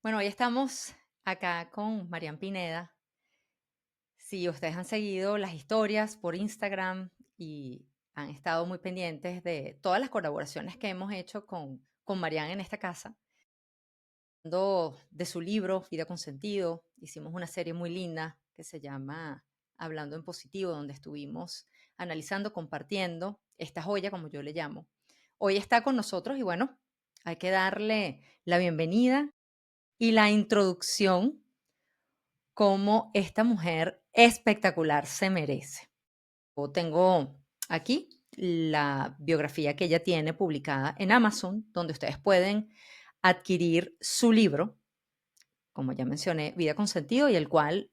Bueno, hoy estamos acá con Marian Pineda. Si ustedes han seguido las historias por Instagram y han estado muy pendientes de todas las colaboraciones que hemos hecho con Marian en esta casa, de su libro Vida con Sentido, hicimos una serie muy linda que se llama Hablando en Positivo, donde estuvimos analizando, compartiendo esta joya, como yo le llamo. Hoy está con nosotros y bueno, hay que darle la bienvenida y la introducción como esta mujer espectacular se merece. Yo tengo aquí la biografía que ella tiene publicada en Amazon, donde ustedes pueden adquirir su libro, como ya mencioné, Vida con Sentido, y el cual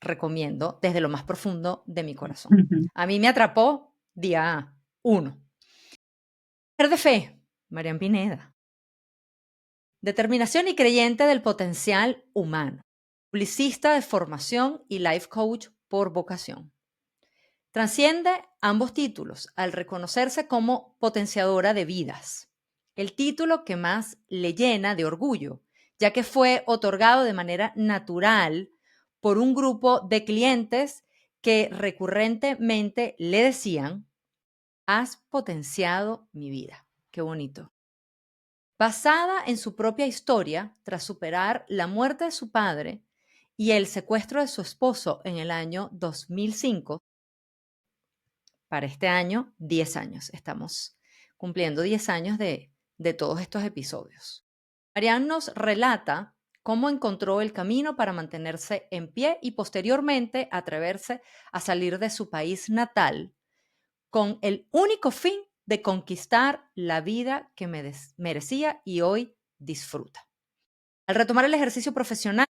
recomiendo desde lo más profundo de mi corazón. Ujú. A mí me atrapó día uno. Mujer de fe, Marian Pineda. Determinación y creyente del potencial humano. Publicista de formación y life coach por vocación. Transciende ambos títulos al reconocerse como potenciadora de vidas, el título que más le llena de orgullo, ya que fue otorgado de manera natural por un grupo de clientes que recurrentemente le decían: has potenciado mi vida. Qué bonito. Basada en su propia historia, tras superar la muerte de su padre y el secuestro de su esposo en el año 2005, para este año, 10 años. Estamos cumpliendo 10 años de todos estos episodios. Marianne nos relata cómo encontró el camino para mantenerse en pie y posteriormente atreverse a salir de su país natal con el único fin de conquistar la vida que merecía y hoy disfruta. Al retomar el ejercicio profesional,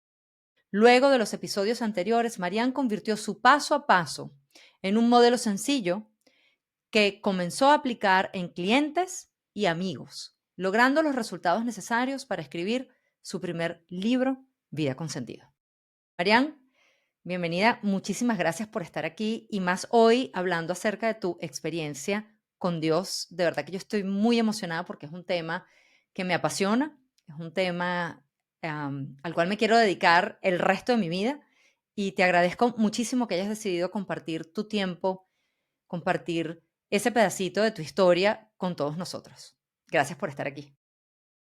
luego de los episodios anteriores, Marianne convirtió su paso a paso en un modelo sencillo que comenzó a aplicar en clientes y amigos, logrando los resultados necesarios para escribir su primer libro, Vida con Sentido. Marianne, bienvenida, muchísimas gracias por estar aquí y más hoy hablando acerca de tu experiencia con Dios. De verdad que yo estoy muy emocionada porque es un tema que me apasiona, es un tema al cual me quiero dedicar el resto de mi vida y te agradezco muchísimo que hayas decidido compartir tu tiempo, compartir ese pedacito de tu historia con todos nosotros. Gracias por estar aquí.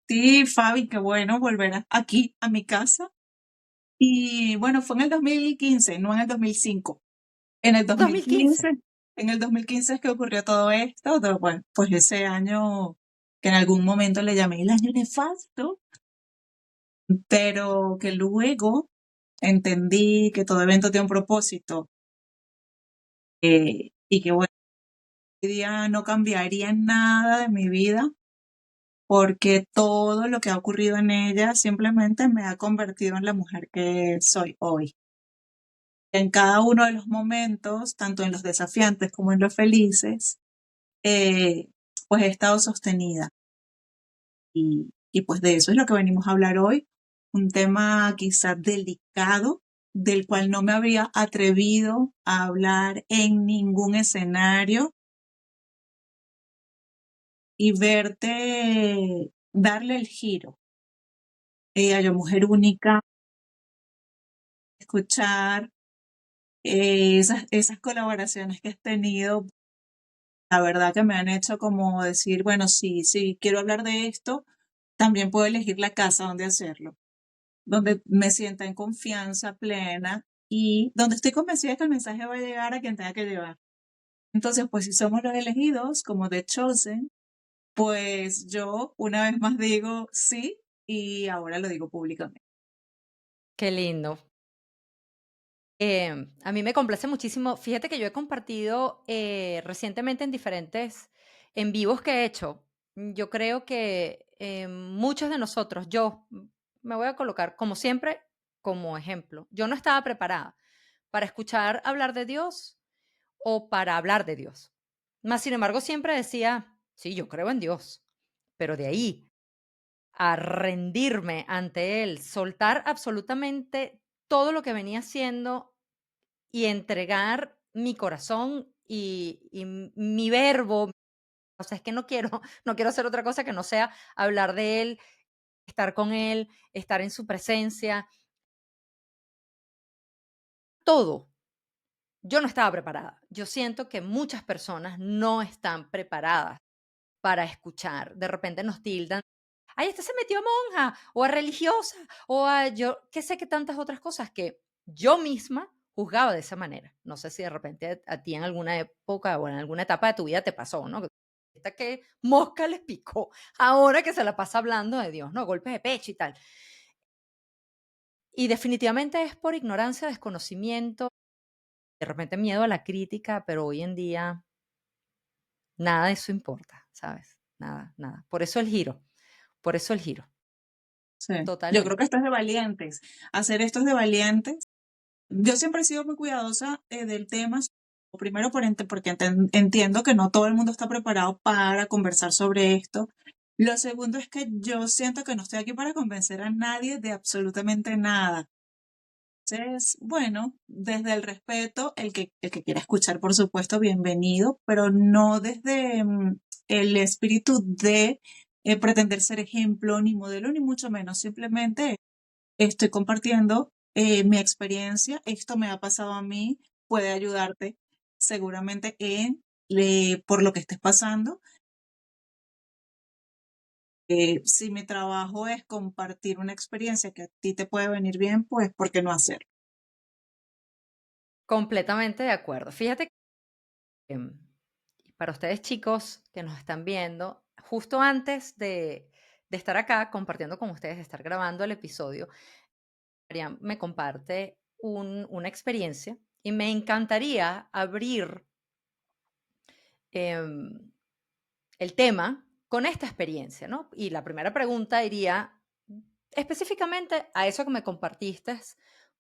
Sí, Fabi, qué bueno volver aquí a mi casa. Y bueno, fue en el 2015, no en el 2005. En el 2015. 2015, en el 2015 es que ocurrió todo esto. Bueno, pues ese año que en algún momento le llamé el año nefasto, pero que luego entendí que todo evento tiene un propósito, y que bueno, hoy día no cambiaría nada de mi vida porque todo lo que ha ocurrido en ella simplemente me ha convertido en la mujer que soy hoy. En cada uno de los momentos, tanto en los desafiantes como en los felices, eh, pues he estado sostenida. Y pues de eso es lo que venimos a hablar hoy, un tema quizás delicado, del cual no me habría atrevido a hablar en ningún escenario, y verte darle el giro. A yo, mujer única, escuchar esas colaboraciones que has tenido, la verdad que me han hecho como decir, bueno, sí, sí, quiero hablar de esto, también puedo elegir la casa donde hacerlo, donde me sienta en confianza plena y donde estoy convencida que el mensaje va a llegar a quien tenga que llevar. Entonces, pues si somos los elegidos, como The Chosen, pues yo una vez más digo sí, y ahora lo digo públicamente. Qué lindo. A mí me complace muchísimo. Fíjate que yo he compartido recientemente en diferentes en vivos que he hecho. Yo creo que muchos de nosotros, me voy a colocar como siempre como ejemplo. Yo no estaba preparada para escuchar hablar de Dios o para hablar de Dios. Más sin embargo, siempre decía, sí, yo creo en Dios, pero de ahí a rendirme ante Él, soltar absolutamente todo lo que venía haciendo y entregar mi corazón y mi verbo. O sea, es que no quiero no quiero hacer otra cosa que no sea hablar de Él, estar con él, estar en su presencia, todo. Yo no estaba preparada. Yo siento que muchas personas no están preparadas para escuchar. De repente nos tildan, ay, esta se metió a monja o a religiosa o a yo, qué sé qué tantas otras cosas que yo misma juzgaba de esa manera. No sé si de repente a ti en alguna época o en alguna etapa de tu vida te pasó, ¿no? Esta que mosca les picó, ahora que se la pasa hablando de Dios, ¿no? Golpes de pecho y tal. Y definitivamente es por ignorancia, desconocimiento, de repente miedo a la crítica, pero hoy en día nada de eso importa, ¿sabes? Nada, nada. Por eso el giro, Sí. Yo creo totalmente. que esto es de valientes. Hacer esto es de valientes. Yo siempre he sido muy cuidadosa del tema. Primero porque entiendo que no todo el mundo está preparado para conversar sobre esto. Lo segundo es que yo siento que no estoy aquí para convencer a nadie de absolutamente nada. Entonces, bueno, desde el respeto, el que quiera escuchar, por supuesto, bienvenido, pero no desde el espíritu de pretender ser ejemplo, ni modelo, ni mucho menos. Simplemente estoy compartiendo mi experiencia, esto me ha pasado a mí, puede ayudarte seguramente por lo que estés pasando. Si mi trabajo es compartir una experiencia que a ti te puede venir bien, pues, ¿por qué no hacerlo? Completamente de acuerdo. Fíjate que para ustedes chicos que nos están viendo, justo antes de estar acá compartiendo con ustedes, de estar grabando el episodio, Mariam me comparte una experiencia y me encantaría abrir em, el tema con esta experiencia, ¿no? Y la primera pregunta iría específicamente a eso que me compartiste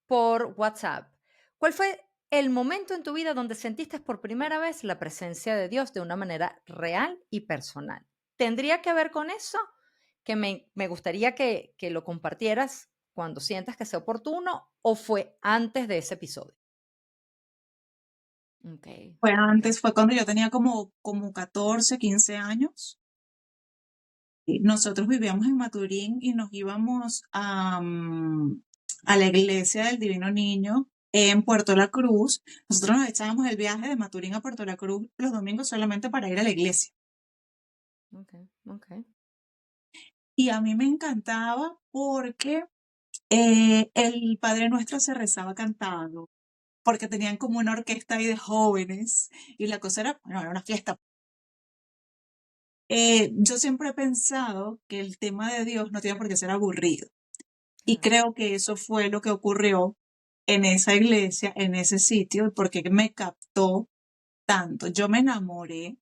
por WhatsApp. ¿Cuál fue el momento en tu vida donde sentiste por primera vez la presencia de Dios de una manera real y personal? ¿Tendría que ver con eso? Que me gustaría que lo compartieras cuando sientas que sea oportuno o fue antes de ese episodio. Ok, Fue ok. antes, fue cuando yo tenía como 14, 15 años. Y nosotros vivíamos en Maturín y nos íbamos a la iglesia del Divino Niño en Puerto La Cruz. Nosotros nos echábamos el viaje de Maturín a Puerto La Cruz los domingos solamente para ir a la iglesia. Ok, ok. Y a mí me encantaba porque el Padre Nuestro se rezaba cantado, porque tenían como una orquesta ahí de jóvenes y la cosa era, bueno, era una fiesta. Yo siempre he pensado que el tema de Dios no tiene por qué ser aburrido. Y Ah, creo que eso fue lo que ocurrió en esa iglesia, en ese sitio, porque me captó tanto. Yo me enamoré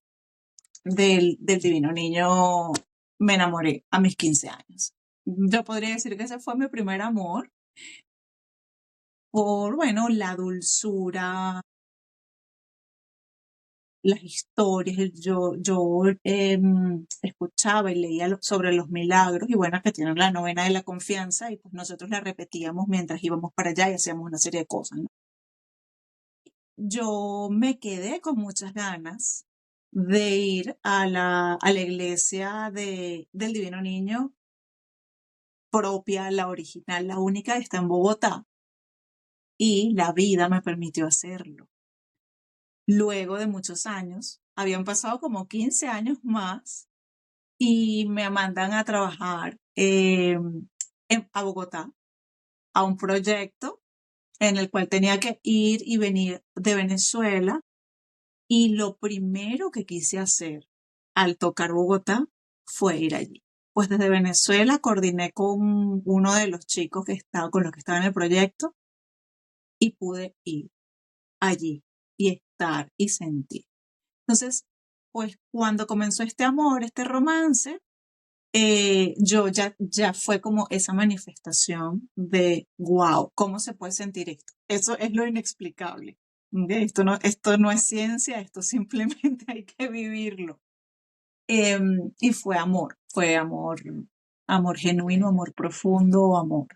del Divino Niño, me enamoré a mis 15 años. Yo podría decir que ese fue mi primer amor por, bueno, la dulzura, las historias. Yo escuchaba y leía sobre los milagros y bueno, que tienen la novena de la confianza y pues nosotros la repetíamos mientras íbamos para allá y hacíamos una serie de cosas, ¿no? Yo me quedé con muchas ganas de ir a la iglesia del Divino Niño propia, la original, la única, está en Bogotá y la vida me permitió hacerlo. Luego de muchos años, habían pasado como 15 años más y me mandan a trabajar a Bogotá a un proyecto en el cual tenía que ir y venir de Venezuela. Y lo primero que quise hacer al tocar Bogotá fue ir allí. Pues desde Venezuela coordiné con uno de los chicos con los que estaba en el proyecto y pude ir allí y estar y sentir. Entonces, pues cuando comenzó este amor, este romance, yo ya fue como esa manifestación de, wow, ¿cómo se puede sentir esto? Eso es lo inexplicable. ¿Ok? Esto no es ciencia, esto simplemente hay que vivirlo. Y fue amor, amor genuino, ok. amor profundo, amor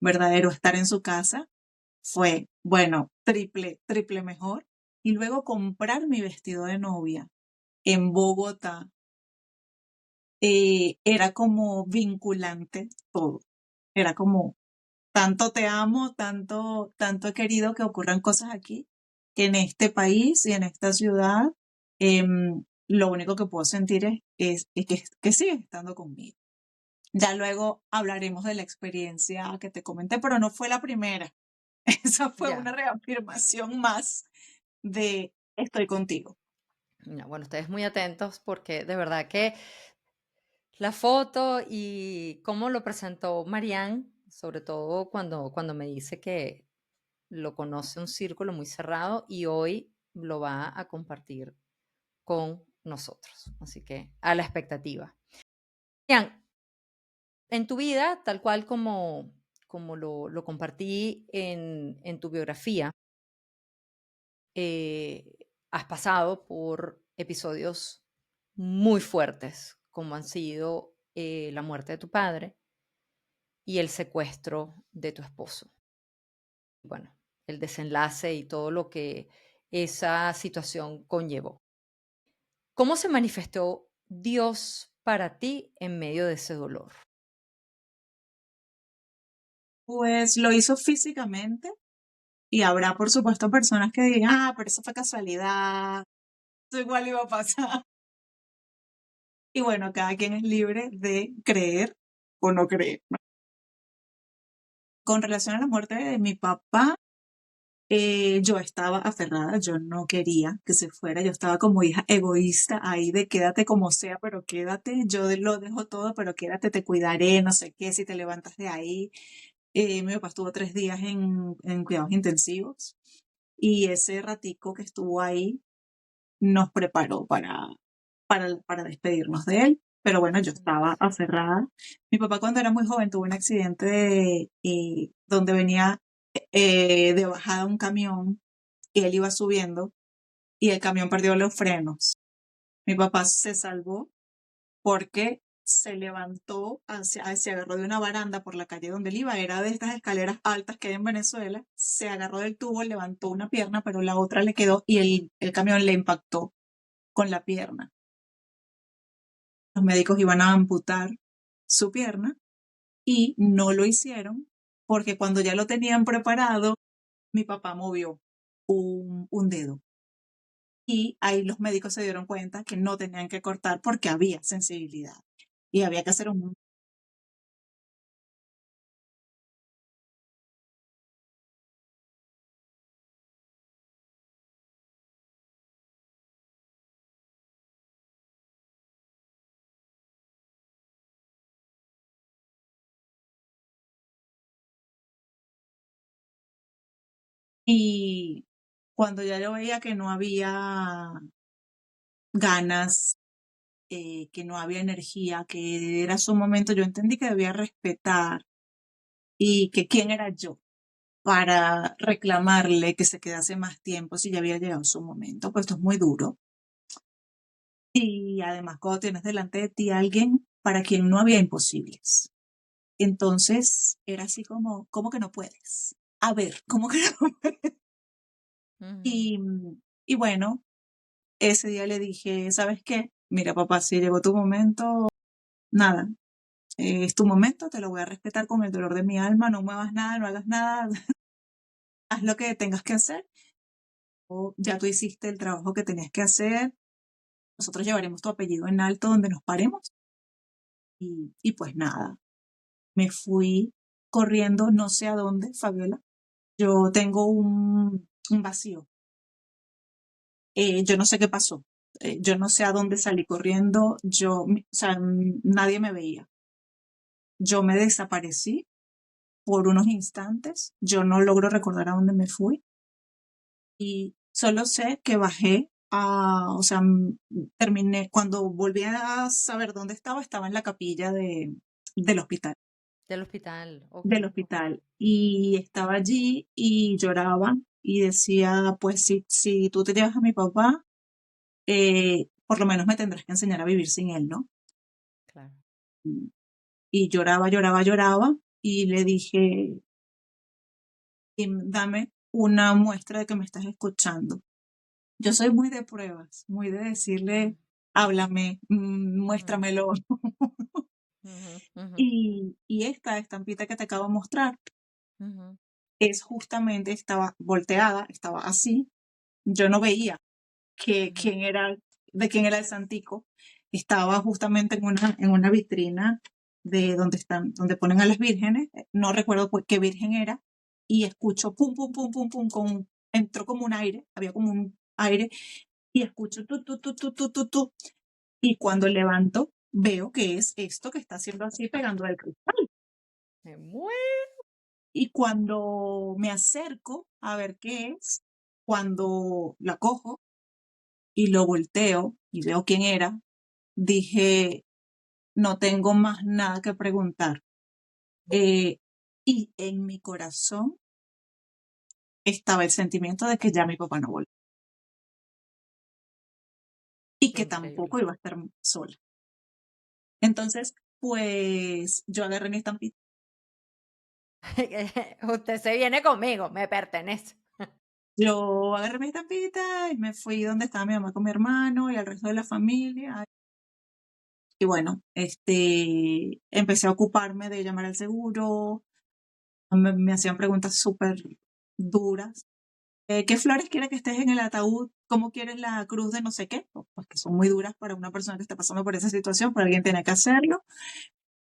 verdadero. Estar en su casa fue, bueno, triple, triple mejor. Y luego comprar mi vestido de novia en Bogotá era como vinculante todo. Era como, tanto te amo, tanto he querido que ocurran cosas aquí, que en este país y en esta ciudad, lo único que puedo sentir es que sigues estando conmigo. Ya luego hablaremos de la experiencia que te comenté, pero no fue la primera. Esa fue una Ya. reafirmación más de estoy contigo. Ya, bueno, ustedes muy atentos porque de verdad que la foto y cómo lo presentó Marianne, sobre todo cuando me dice que lo conoce un círculo muy cerrado y hoy lo va a compartir con nosotros. Así que a la expectativa. Marianne, en tu vida, tal cual como lo compartí en tu biografía, has pasado por episodios muy fuertes, como han sido la muerte de tu padre y el secuestro de tu esposo. Bueno, el desenlace y todo lo que esa situación conllevó. ¿Cómo se manifestó Dios para ti en medio de ese dolor? Pues lo hizo físicamente y habrá, por supuesto, personas que digan, ah, pero eso fue casualidad, eso igual iba a pasar. Y bueno, cada quien es libre de creer o no creer. Con relación a la muerte de mi papá, yo estaba aferrada, yo no quería que se fuera, yo estaba como hija egoísta ahí de quédate como sea, pero quédate, lo dejo todo, pero quédate, te cuidaré, no sé qué, si te levantas de ahí. Mi papá estuvo 3 días en cuidados intensivos y ese ratico que estuvo ahí nos preparó para despedirnos de él. Pero bueno, yo estaba aferrada. Mi papá cuando era muy joven tuvo un accidente donde venía de bajada un camión y él iba subiendo y el camión perdió los frenos. Mi papá se salvó porque se levantó, se agarró de una baranda por la calle donde él iba, era de estas escaleras altas que hay en Venezuela, se agarró del tubo, levantó una pierna, pero la otra le quedó y el camión le impactó con la pierna. Los médicos iban a amputar su pierna y no lo hicieron porque cuando ya lo tenían preparado, mi papá movió un dedo. Y ahí los médicos se dieron cuenta que no tenían que cortar porque había sensibilidad y había que hacer un... Y cuando ya yo veía que no había ganas, que no había energía, que era su momento, yo entendí que debía respetar y que quién era yo para reclamarle que se quedase más tiempo si ya había llegado su momento, pues esto es muy duro. Y además cuando tienes delante de ti a alguien para quien no había imposibles. Entonces era así como, ¿cómo que no puedes? A ver, ¿cómo que no puedes? Ujú. Y, y bueno, ese día le dije, ¿sabes qué? Mira, papá, si llegó tu momento, nada, es tu momento, te lo voy a respetar con el dolor de mi alma, no muevas nada, no hagas nada, haz lo que tengas que hacer. O ya tú hiciste el trabajo que tenías que hacer, nosotros llevaremos tu apellido en alto donde nos paremos. Y pues nada, me fui corriendo, no sé a dónde, Fabiola. Yo tengo un vacío. Yo no sé qué pasó. Yo no sé a dónde salí corriendo. O sea, nadie me veía. Yo me desaparecí por unos instantes. Yo no logro recordar a dónde me fui. Y solo sé que bajé o sea, terminé, cuando volví a saber dónde estaba en la capilla del hospital. Del hospital, ok. Del hospital y estaba allí y lloraba y decía, pues si tú te llevas a mi papá, por lo menos me tendrás que enseñar a vivir sin él, ¿no? Claro. Y lloraba, lloraba, lloraba y le dije, Dame una muestra de que me estás escuchando. Yo soy muy de pruebas, muy de Mm. decirle háblame, Ujú, muéstramelo. ujú, ujú, Y esta estampita que te acabo de mostrar ujú, es justamente, estaba volteada, estaba así. Yo no veía ujú. quién era, de quién era el santico. Estaba justamente en una vitrina de donde ponen a las vírgenes. No recuerdo qué virgen era. Y escucho pum, pum, pum, pum, pum, entró como un aire, había como un aire, y escucho tu, tu, tu, tu, tu, tu, tu. Y cuando levanto, veo que es esto que está haciendo así pegando el cristal. Me muero. Y cuando me acerco a ver qué es, cuando la cojo y lo volteo y veo quién era, dije, no tengo más nada que preguntar. Eh, y en mi corazón estaba el sentimiento de que ya mi papá no volvió y Qué que increíble. tampoco iba a estar sola. Entonces, pues yo agarré mi estampita. Usted se viene conmigo, me pertenece. Yo agarré mi estampita y me fui donde estaba mi mamá con mi hermano y el resto de la familia. Y bueno, empecé a ocuparme de llamar al seguro, me hacían preguntas súper duras. ¿Qué flores quiere que estés en el ataúd? ¿Cómo quieres la cruz de no sé qué? Pues que son muy duras para una persona que está pasando por esa situación, pero alguien tiene que hacerlo.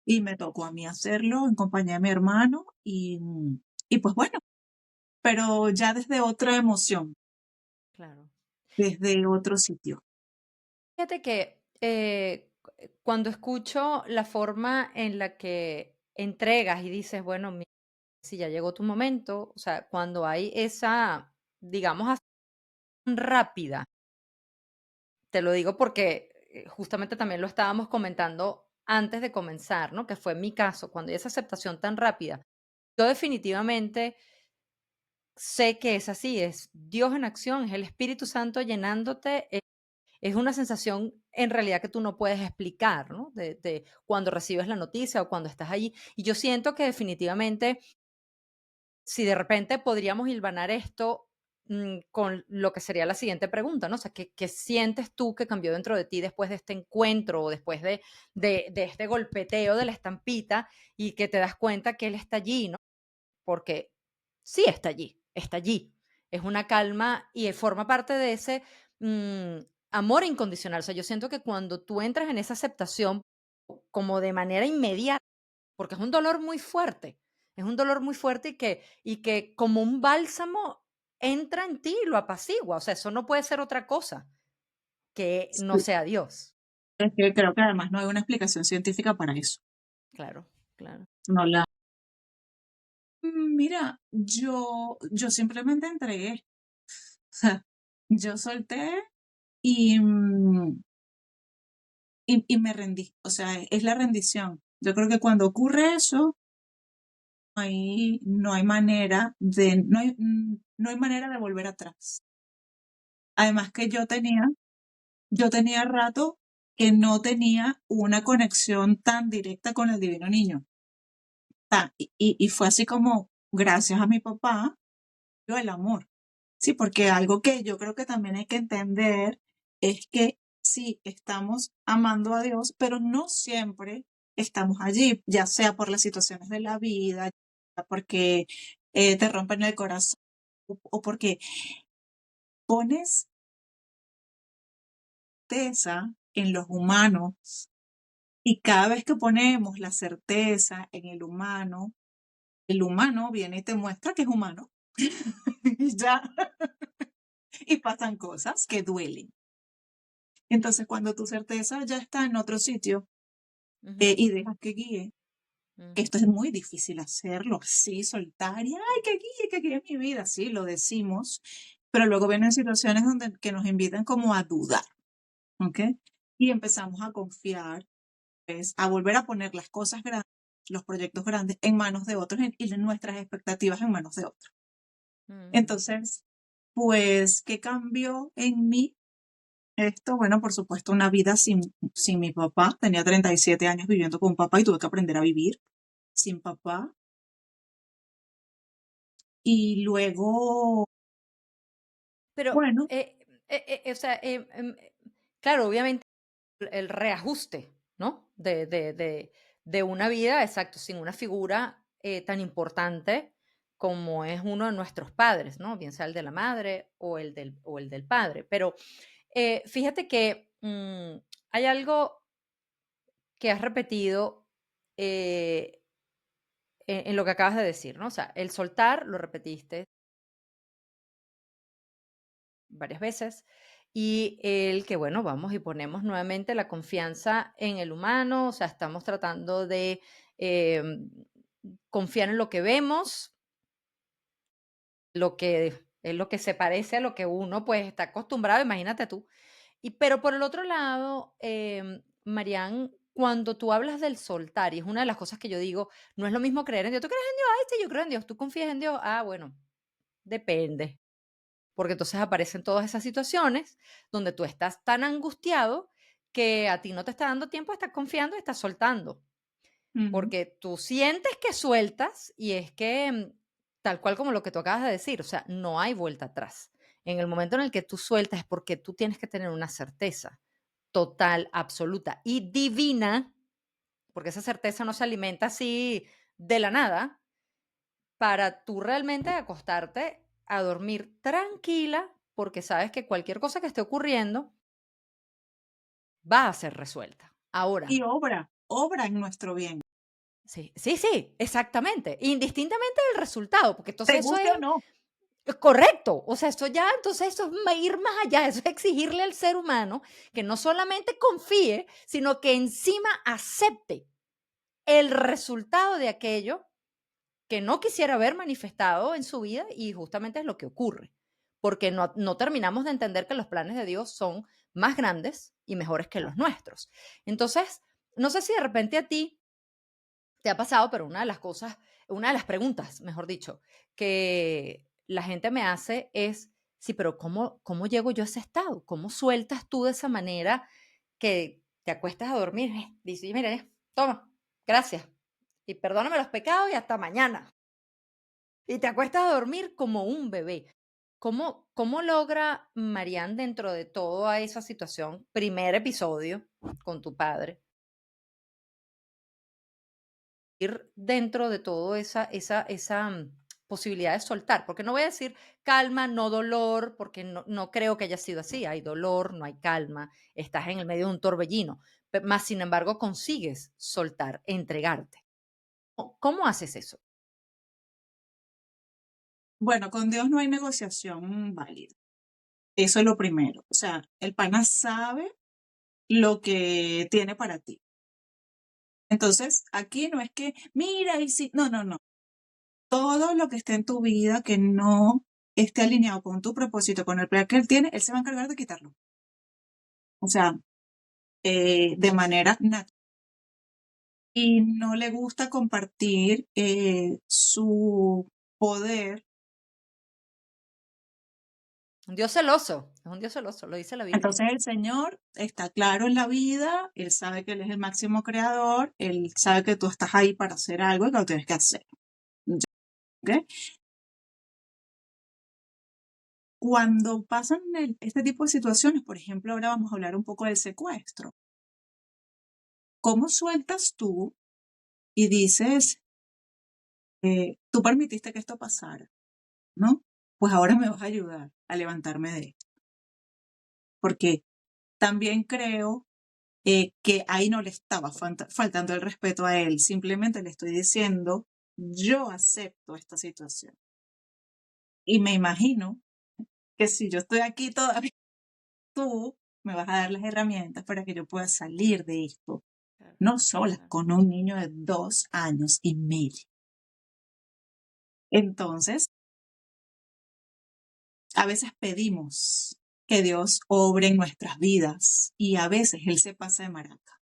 Y me tocó a mí hacerlo en compañía de mi hermano y pues bueno, pero ya desde otra emoción, Claro. desde otro sitio. Fíjate que cuando escucho la forma en la que entregas y dices, bueno, si ya llegó tu momento, o sea, cuando hay esa, digamos, rápida, te lo digo porque justamente también lo estábamos comentando antes de comenzar, ¿no? Que fue mi caso, cuando hay esa aceptación tan rápida. Yo definitivamente sé que es así, es Dios en acción, es el Espíritu Santo llenándote. Es una sensación en realidad que tú no puedes explicar, ¿no? De cuando recibes la noticia o cuando estás allí. Y yo siento que definitivamente, si de repente podríamos hilvanar esto con lo que sería la siguiente pregunta, ¿no? O sea, ¿qué sientes tú que cambió dentro de ti después de este encuentro o después de este golpeteo de la estampita y que te das cuenta que él está allí, ¿no? Porque sí está allí, está allí. Es una calma y forma parte de ese mm, amor incondicional. O sea, yo siento que cuando tú entras en esa aceptación como de manera inmediata, porque es un dolor muy fuerte y que como un bálsamo entra en ti y lo apacigua. O sea, eso no puede ser otra cosa que no Sí, sea Dios. es que creo que además no hay una explicación científica para eso. Claro, claro. No la. Mira, yo simplemente entregué. O sea, yo solté y, y me rendí. O sea, es la rendición. Yo creo que cuando ocurre eso, no hay manera no hay manera de volver atrás. Además que yo tenía rato que no tenía una conexión tan directa con el Divino Niño. Y fue así como, gracias a mi papá, yo el amor. Sí, porque algo que yo creo que también hay que entender es que sí, estamos amando a Dios, pero no siempre estamos allí, ya sea por las situaciones de la vida, ya sea porque te rompen el corazón o porque pones certeza en los humanos y cada vez que ponemos la certeza en el humano viene y te muestra que es humano y ya, y pasan cosas que duelen. Entonces, cuando tu certeza ya está en otro sitio Ujú, y dejas que guíe, que ujú, esto es muy difícil hacerlo, sí, soltar y, ay, que guíe mi vida, sí, lo decimos, pero luego vienen situaciones donde que nos invitan como a dudar, ¿ok? Y empezamos a confiar, pues, a volver a poner las cosas grandes, los proyectos grandes en manos de otros y nuestras expectativas en manos de otros. ujú. Entonces, pues, ¿qué cambió en mí? Esto, bueno, por supuesto, una vida sin mi papá. Tenía 37 años viviendo con un papá y tuve que aprender a vivir sin papá. Y luego, Pero, bueno, o sea, claro, obviamente. el reajuste, ¿no? De una vida, exacto, sin una figura tan importante como es uno de nuestros padres, ¿no? Bien sea el de la madre o el del padre. Pero fíjate que hay algo que has repetido eh, en lo que acabas de decir, ¿no? O sea, el soltar lo repetiste varias veces y el que, bueno, vamos y ponemos nuevamente la confianza en el humano, o sea, estamos tratando de em, confiar en lo que vemos, lo que es lo que se parece a lo que uno pues está acostumbrado, imagínate tú. Pero por el otro lado, Marian, cuando tú hablas del soltar, y es una de las cosas que yo digo, no es lo mismo creer en Dios. ¿Tú crees en Dios? Ay, sí, yo creo en Dios. ¿Tú confías en Dios? Ah, bueno, depende. Porque entonces aparecen todas esas situaciones donde tú estás tan angustiado que a ti no te está dando tiempo de estar confiando y estás soltando. Ujú, Porque tú sientes que sueltas y es que, tal cual como lo que tú acabas de decir, o sea, no hay vuelta atrás. En el momento en el que tú sueltas es porque tú tienes que tener una certeza total, absoluta y divina, porque esa certeza no se alimenta así de la nada, para tú realmente acostarte a dormir tranquila, porque sabes que cualquier cosa que esté ocurriendo va a ser resuelta. Ahora, y obra en nuestro bien, sí, sí, sí, exactamente, indistintamente del resultado, porque te entonces eso guste o no. es correcto, o sea, eso ya, entonces eso es ir más allá, eso es exigirle al ser humano que no solamente confíe, sino que encima acepte el resultado de aquello que no quisiera ver manifestado en su vida y justamente es lo que ocurre, porque no terminamos de entender que los planes de Dios son más grandes y mejores que los nuestros. Entonces, no sé si de repente a ti te ha pasado, pero una de las cosas, una de las preguntas, mejor dicho, que la gente me hace es, sí, pero ¿cómo llego yo a ese estado? ¿Cómo sueltas tú de esa manera que te acuestas a dormir? Dices, mire, toma, gracias. Y perdóname los pecados y hasta mañana. Y te acuestas a dormir como un bebé. ¿Cómo logra Marianne dentro de toda esa situación, primer episodio con tu padre, ir dentro de todo esa posibilidad de soltar? Porque no voy a decir calma, no dolor, porque no creo que haya sido así. Hay dolor, no hay calma, estás en el medio de un torbellino, más sin embargo consigues soltar, entregarte. ¿Cómo haces eso? Bueno, con Dios no hay negociación válida. Eso es lo primero. O sea, el pana sabe lo que tiene para ti. Entonces, aquí no es que, mira, y si, no, no, no. Todo lo que esté en tu vida que no esté alineado con tu propósito, con el plan que él tiene, él se va a encargar de quitarlo. O sea, de manera natural. Y no le gusta compartir su poder. Un Dios celoso, es un Dios celoso, lo dice la Biblia. Entonces el Señor está claro en la vida, Él sabe que Él es el máximo creador, Él sabe que tú estás ahí para hacer algo y que lo tienes que hacer. ¿Ok? Cuando pasan este tipo de situaciones, por ejemplo, ahora vamos a hablar un poco del secuestro. ¿Cómo sueltas tú y dices, tú permitiste que esto pasara, ¿no? Pues ahora me vas a ayudar a levantarme de esto. Porque también creo que ahí no le estaba faltando el respeto a él, simplemente le estoy diciendo, yo acepto esta situación. Y me imagino que si yo estoy aquí todavía, tú me vas a dar las herramientas para que yo pueda salir de esto, Claro, no sola, claro. con un niño de 2 años y medio. Entonces, a veces pedimos que Dios obre en nuestras vidas y a veces Él se pasa de maraca.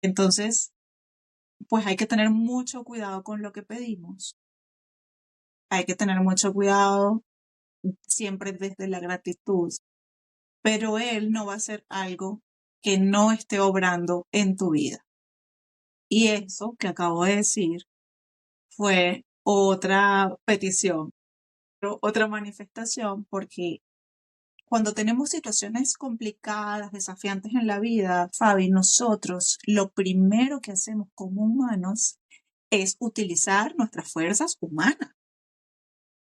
Entonces, pues hay que tener mucho cuidado con lo que pedimos. Hay que tener mucho cuidado siempre desde la gratitud, pero Él no va a hacer algo que no esté obrando en tu vida. Y eso que acabo de decir fue otra petición, otra manifestación, porque cuando tenemos situaciones complicadas, desafiantes en la vida, Fabi, nosotros lo primero que hacemos como humanos es utilizar nuestras fuerzas humanas.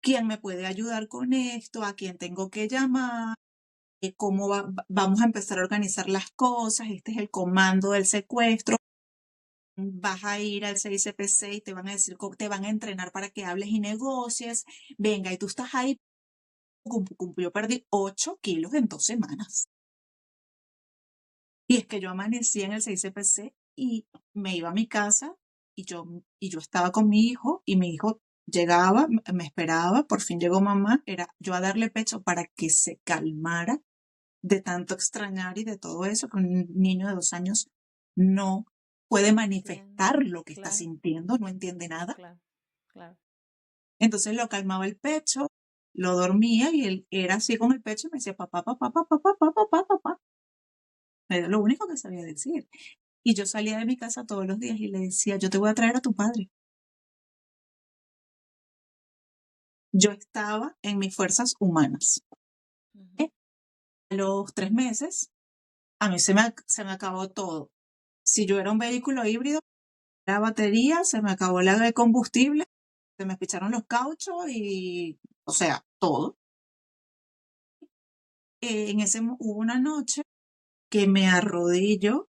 ¿Quién me puede ayudar con esto? ¿A quién tengo que llamar? ¿Cómo vamos a empezar a organizar las cosas? Este es el comando del secuestro. Vas a ir al 6CPC y te van a decir, te van a entrenar para que hables y negocies. Venga, y tú estás ahí. Yo perdí 8 kilos en 2 semanas. Y es que yo amanecí en el 6CPC y me iba a mi casa y yo estaba con mi hijo y mi hijo llegaba, me esperaba, por fin llegó mamá, era yo a darle pecho para que se calmara de tanto extrañar y de todo eso, que un niño de 2 años no puede Entiendo. manifestar lo que está Claro, sintiendo, no entiende nada. claro, claro. Entonces lo calmaba el pecho, lo dormía y él era así con el pecho y me decía papá, papá, papá, papá, papá, papá, papá. Era lo único que sabía decir. Y yo salía de mi casa todos los días y le decía, yo te voy a traer a tu padre. Yo estaba en mis fuerzas humanas. Ujú. A los 3 meses, a mí se me acabó todo. Si yo era un vehículo híbrido, la batería, se me acabó la de combustible, se me picharon los cauchos y, o sea, todo. Hubo una noche que me arrodillo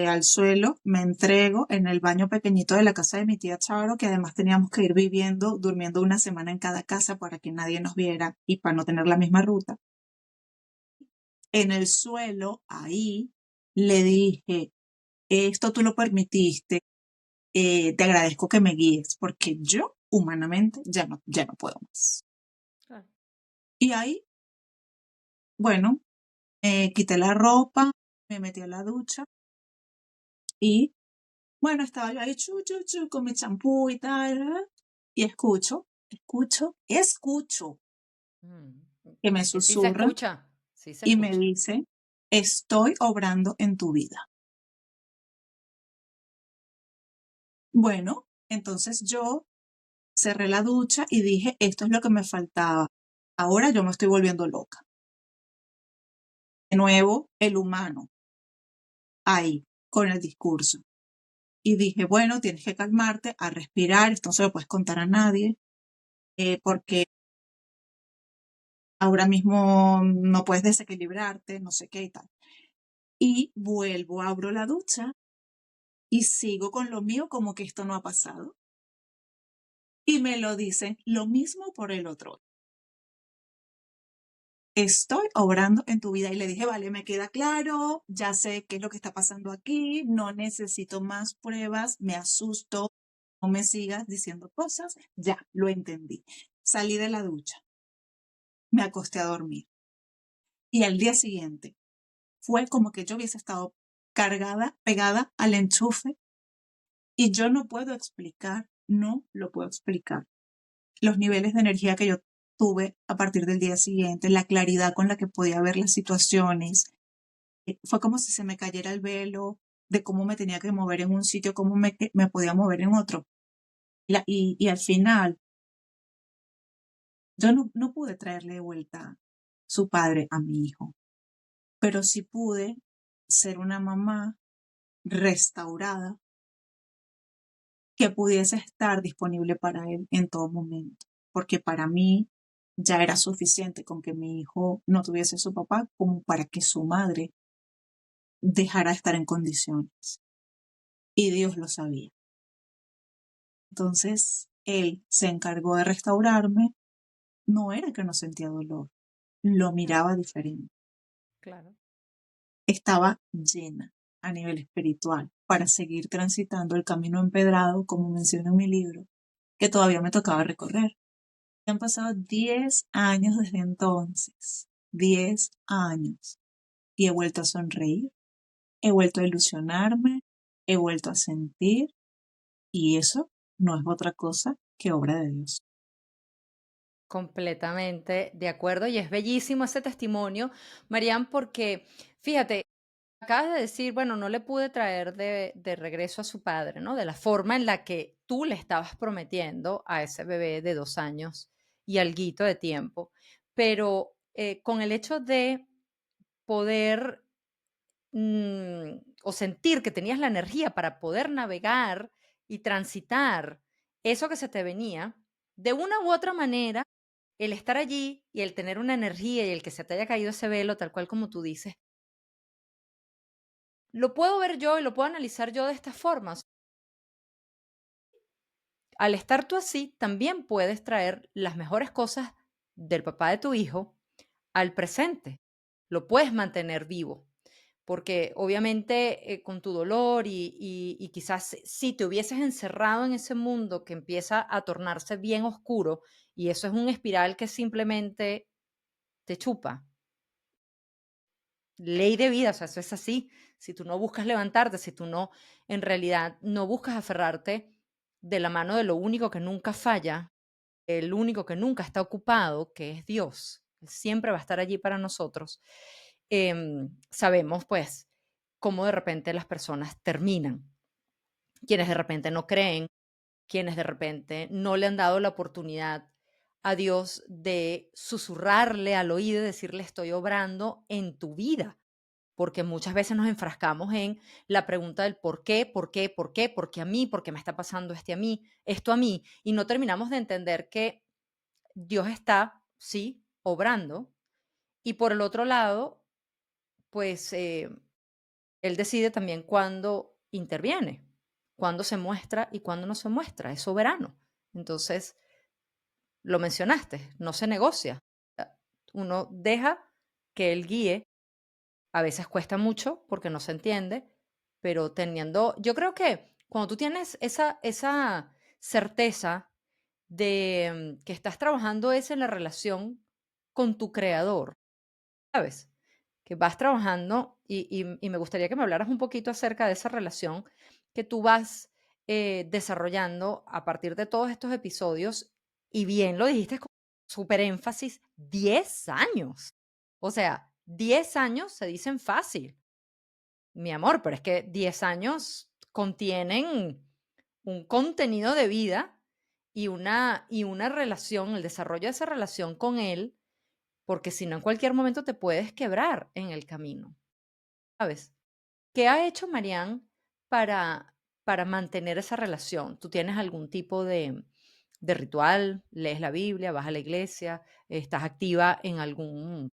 al suelo, me entrego en el baño pequeñito de la casa de mi tía Charo, que además teníamos que ir viviendo, durmiendo una semana en cada casa para que nadie nos viera y para no tener la misma ruta. En el suelo, ahí, le dije, esto tú lo permitiste, te agradezco que me guíes, porque yo humanamente ya no puedo más. Claro. Y ahí, bueno, quité la ropa, me metí a la ducha y, bueno, estaba yo ahí con mi champú y tal, y escucho Mm. que me Es que sí se susurra escucha, sí se y me escucha. dice, estoy obrando en tu vida. Bueno, entonces yo cerré la ducha y dije, esto es lo que me faltaba. Ahora yo me estoy volviendo loca. De nuevo, el humano, ahí, con el discurso. Y dije, bueno, tienes que calmarte, a respirar, esto no se lo puedes contar a nadie, porque ahora mismo no puedes desequilibrarte, no sé qué y tal. Y vuelvo, abro la ducha y sigo con lo mío como que esto no ha pasado. Y me lo dicen lo mismo por el otro. Estoy obrando en tu vida. Y le dije, vale, me queda claro, ya sé qué es lo que está pasando aquí, no necesito más pruebas, me asusto, no me sigas diciendo cosas, ya, lo entendí. Salí de la ducha, me acosté a dormir. Y al día siguiente fue como que yo hubiese estado cargada, pegada al enchufe y yo no puedo explicar, no lo puedo explicar. Los niveles de energía que yo tuve a partir del día siguiente, la claridad con la que podía ver las situaciones, fue como si se me cayera el velo de cómo me tenía que mover en un sitio, cómo me podía mover en otro. Y al final, yo no pude traerle de vuelta su padre a mi hijo, pero sí pude ser una mamá restaurada que pudiese estar disponible para él en todo momento, porque para mí ya era suficiente con que mi hijo no tuviese su papá como para que su madre dejara de estar en condiciones. Y Dios lo sabía. Entonces, él se encargó de restaurarme. No era que no sentía dolor, lo Claro, miraba diferente. claro. Estaba llena a nivel espiritual para seguir transitando el camino empedrado, como menciono en mi libro, que todavía me tocaba recorrer. Han pasado 10 años desde entonces, 10 años, y he vuelto a sonreír, he vuelto a ilusionarme, he vuelto a sentir, y eso no es otra cosa que obra de Dios. Completamente de acuerdo. Y es bellísimo ese testimonio, Marian, porque fíjate, acabas de decir, bueno, no le pude traer de regreso a su padre, ¿no? De la forma en la que tú le estabas prometiendo a ese bebé de 2 años y alguito de tiempo. Pero con el hecho de poder o sentir que tenías la energía para poder navegar y transitar eso que se te venía, de una u otra manera, el estar allí y el tener una energía y el que se te haya caído ese velo, tal cual como tú dices, lo puedo ver yo y lo puedo analizar yo de esta forma. Al estar tú así, también puedes traer las mejores cosas del papá de tu hijo al presente. Lo puedes mantener vivo, porque obviamente con tu dolor y quizás si te hubieses encerrado en ese mundo que empieza a tornarse bien oscuro y eso es un espiral que simplemente te chupa. Ley de vida, o sea, eso es así. Si tú no buscas levantarte, si tú no, en realidad, no buscas aferrarte de la mano de lo único que nunca falla, el único que nunca está ocupado, que es Dios, Él siempre va a estar allí para nosotros, sabemos pues cómo de repente las personas terminan, quienes de repente no creen, quienes de repente no le han dado la oportunidad a Dios de susurrarle al oído y decirle estoy obrando en tu vida, porque muchas veces nos enfrascamos en la pregunta del por qué, por qué, por qué, por qué a mí, por qué me está pasando esto a mí, y no terminamos de entender que Dios está, sí, obrando, y por el otro lado, pues Él decide también cuándo interviene, cuándo se muestra y cuándo no se muestra, es soberano. Entonces, lo mencionaste, no se negocia. Uno deja que Él guíe, a veces cuesta mucho porque no se entiende, pero teniendo, yo creo que cuando tú tienes esa certeza de que estás trabajando es en la relación con tu creador, ¿sabes? Que vas trabajando y me gustaría que me hablaras un poquito acerca de esa relación que tú vas desarrollando a partir de todos estos episodios. Y bien lo dijiste con súper énfasis, 10 años. O sea, 10 años se dicen fácil, mi amor, pero es que 10 años contienen un contenido de vida y una relación, el desarrollo de esa relación con él, porque si no, en cualquier momento te puedes quebrar en el camino, ¿sabes? ¿Qué ha hecho Marianne para, para mantener esa relación? ¿Tú tienes algún tipo de ritual? ¿Lees la Biblia? ¿Vas a la iglesia? ¿Estás activa en algún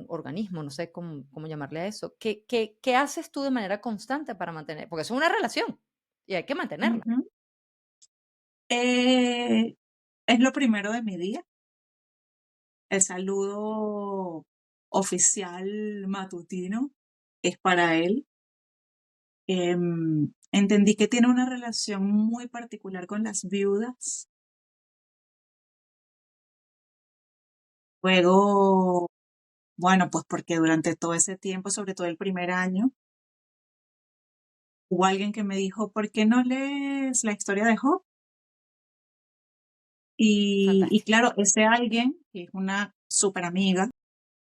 organismo? No sé cómo llamarle a eso. ¿Qué haces tú de manera constante para mantener? Porque eso es una relación y hay que mantenerla. Ujú. Eh, es lo primero de mi día, el saludo oficial matutino es para él. Entendí que tiene una relación muy particular con las viudas. Luego, bueno, pues porque durante todo ese tiempo, sobre todo el primer año, hubo alguien que me dijo, ¿por qué no lees la historia de Job? Y Fantástico. claro, ese alguien, que es una súper amiga,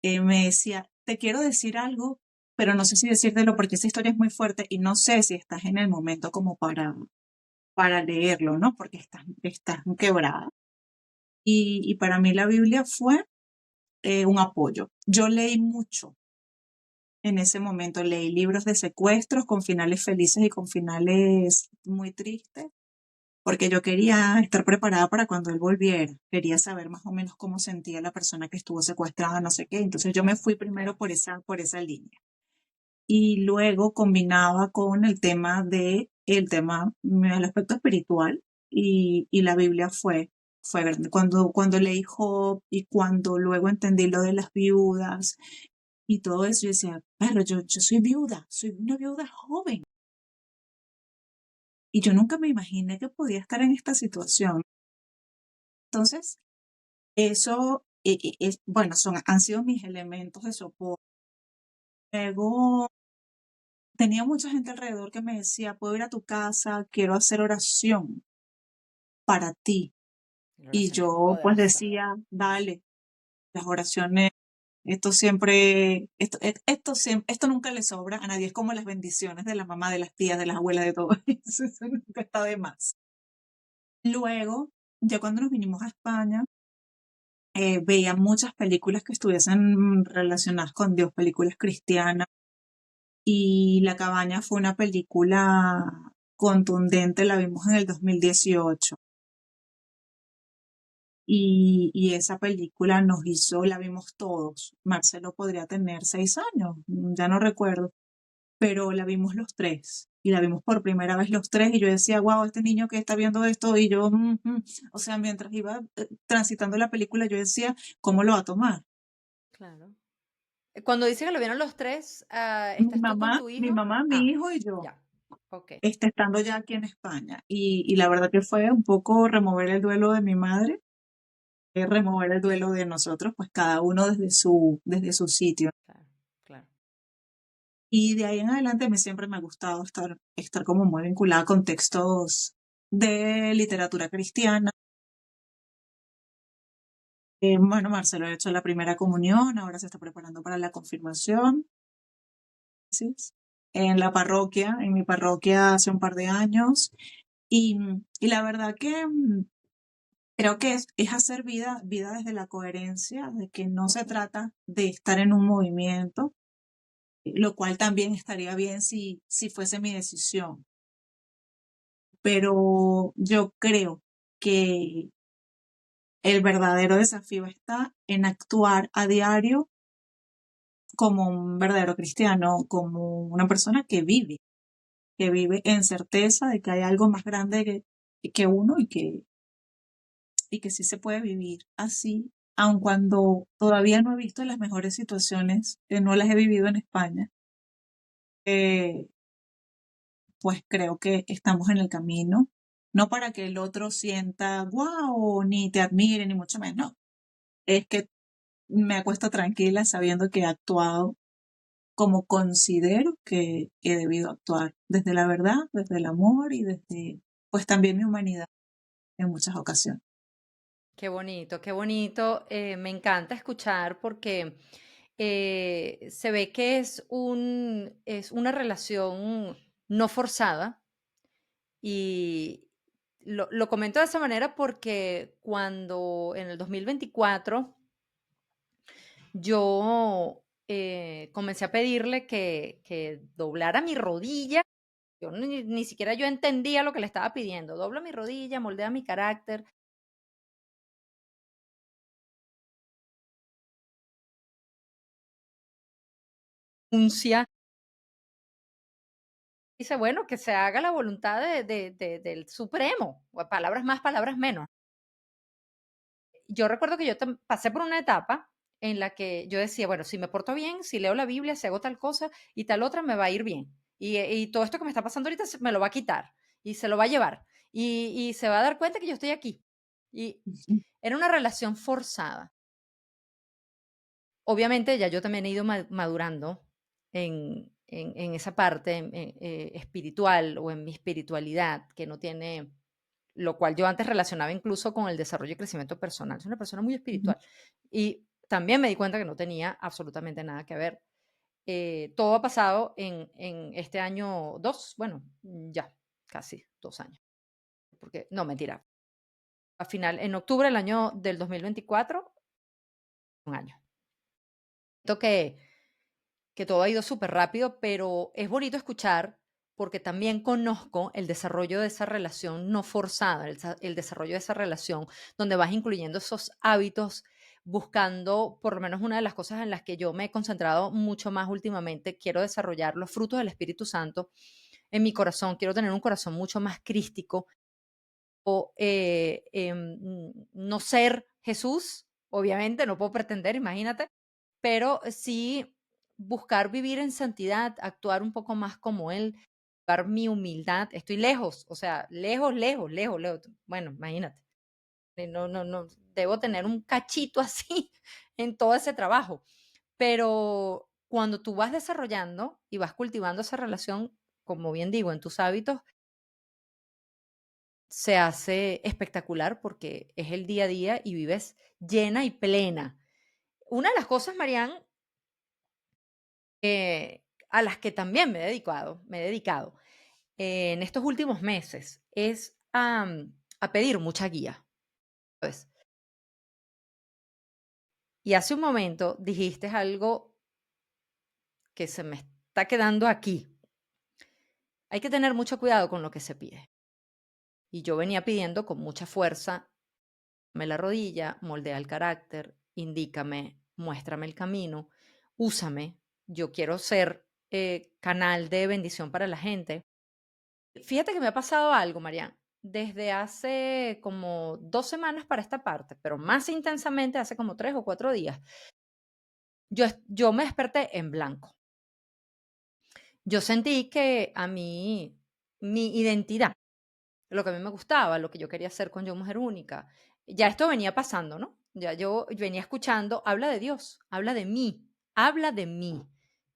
me decía, te quiero decir algo, pero no sé si decírtelo porque esa historia es muy fuerte y no sé si estás en el momento como para leerlo, ¿no? Porque estás quebrada. Y para mí la Biblia fue un apoyo. Yo leí mucho en ese momento, leí libros de secuestros con finales felices y con finales muy tristes, porque yo quería estar preparada para cuando él volviera. Quería saber más o menos cómo sentía la persona que estuvo secuestrada, no sé qué. Entonces yo me fui primero Claro. por esa línea. Y luego combinaba con el aspecto espiritual y la Biblia fue grande. Cuando leí Job y cuando luego entendí lo de las viudas y todo eso, yo decía, pero yo soy viuda, soy una viuda joven. Y yo nunca me imaginé que podía estar en esta situación. Entonces, eso, bueno, han sido mis elementos de soporte. Luego, tenía mucha gente alrededor que me decía, puedo ir a tu casa, quiero hacer oración para ti. La Y oración es yo pues poderosa. decía, dale, las oraciones, esto nunca le sobra a nadie, es como las bendiciones de la mamá, de las tías, de las abuelas, de todo eso nunca está de más. Luego, ya cuando nos vinimos a España, Veía muchas películas que estuviesen relacionadas con Dios, películas cristianas, y La Cabaña fue una película contundente, la vimos en el 2018. Y esa película nos hizo, la vimos todos. Marcelo podría tener 6 años, ya no recuerdo, pero la vimos los tres. Y la vimos por primera vez los tres, y yo decía, wow, este niño que está viendo esto, y yo, o sea, mientras iba transitando la película, yo decía, ¿cómo lo va a tomar? Claro. Cuando dice que lo vieron los tres, ¿estás tú con tu Mi hijo? mamá, mi Ah, hijo y yo, ya. Ok, estando ya aquí en España. Y la verdad que fue un poco remover el duelo de mi madre, remover el duelo de nosotros, pues cada uno desde su sitio. claro, claro. Y de ahí en adelante a mí siempre me ha gustado estar como muy vinculada con textos de literatura cristiana. Bueno, Marcelo ha hecho la primera comunión, ahora se está preparando para la confirmación. ¿Sí? En la parroquia, en mi parroquia hace un par de años. Y la verdad que creo que es hacer vida desde la coherencia, de que no se trata de estar en un movimiento, lo cual también estaría bien si fuese mi decisión. Pero yo creo que el verdadero desafío está en actuar a diario como un verdadero cristiano, como una persona que vive en certeza de que hay algo más grande que uno y que sí se puede vivir así, aun cuando todavía no he visto las mejores situaciones, que no las he vivido en España. eh, pues creo que estamos en el camino, no para que el otro sienta, wow, ni te admire, ni mucho menos, no, es que me acuesto tranquila sabiendo que he actuado como considero que he debido actuar, desde la verdad, desde el amor y desde, pues también mi humanidad en muchas ocasiones. Qué bonito, qué bonito. Me encanta escuchar porque se ve que es una relación no forzada y lo comento de esa manera porque cuando en el 2024 yo comencé a pedirle que doblara mi rodilla. Yo ni siquiera yo entendía lo que le estaba pidiendo. Dobla mi rodilla, moldea mi carácter. Uncia. Dice, bueno, que se haga la voluntad del Supremo. O palabras más, palabras menos. Yo recuerdo que yo pasé por una etapa en la que yo decía, bueno, si me porto bien, si leo la Biblia, si hago tal cosa y tal otra, me va a ir bien. Y todo esto que me está pasando ahorita me lo va a quitar y se lo va a llevar. Y se va a dar cuenta que yo estoy aquí. Y era una relación forzada. Obviamente, ya yo también he ido madurando en esa parte espiritual o en mi espiritualidad, que no tiene, lo cual yo antes relacionaba incluso con el desarrollo y crecimiento personal. Soy una persona muy espiritual. Y también me di cuenta que no tenía absolutamente nada que ver. Todo ha pasado en este año 2, bueno, ya casi 2 años. Porque, no, mentira. Al final, en octubre del año del 2024, un año. Siento que todo ha ido súper rápido, pero es bonito escuchar porque también conozco el desarrollo de esa relación no forzada, el desarrollo de esa relación donde vas incluyendo esos hábitos, buscando, por lo menos una de las cosas en las que yo me he concentrado mucho más últimamente, quiero desarrollar los frutos del Espíritu Santo en mi corazón, quiero tener un corazón mucho más crístico o no ser Jesús, obviamente, no puedo pretender, imagínate, pero sí buscar vivir en santidad, actuar un poco más como Él, buscar mi humildad. Estoy lejos, o sea, lejos, lejos, lejos, lejos. Bueno, imagínate. No, debo tener un cachito así en todo ese trabajo. Pero cuando tú vas desarrollando y vas cultivando esa relación, como bien digo, en tus hábitos, se hace espectacular porque es el día a día y vives llena y plena. Una de las cosas, Marianne, a las que también me he dedicado en estos últimos meses, es a pedir mucha guía, ¿sabes? Y hace un momento dijiste algo que se me está quedando aquí. Hay que tener mucho cuidado con lo que se pide. Y yo venía pidiendo con mucha fuerza, me la rodilla, moldea el carácter, indícame, muéstrame el camino, úsame. Yo quiero ser canal de bendición para la gente. Fíjate que me ha pasado algo, Marian, desde hace como 2 semanas para esta parte, pero más intensamente hace como 3 o 4 días. Yo me desperté en blanco. Yo sentí que a mí, mi identidad, lo que a mí me gustaba, lo que yo quería hacer con Yo Mujer Única, ya esto venía pasando, ¿no? Ya yo venía escuchando, habla de Dios, habla de mí, habla de mí.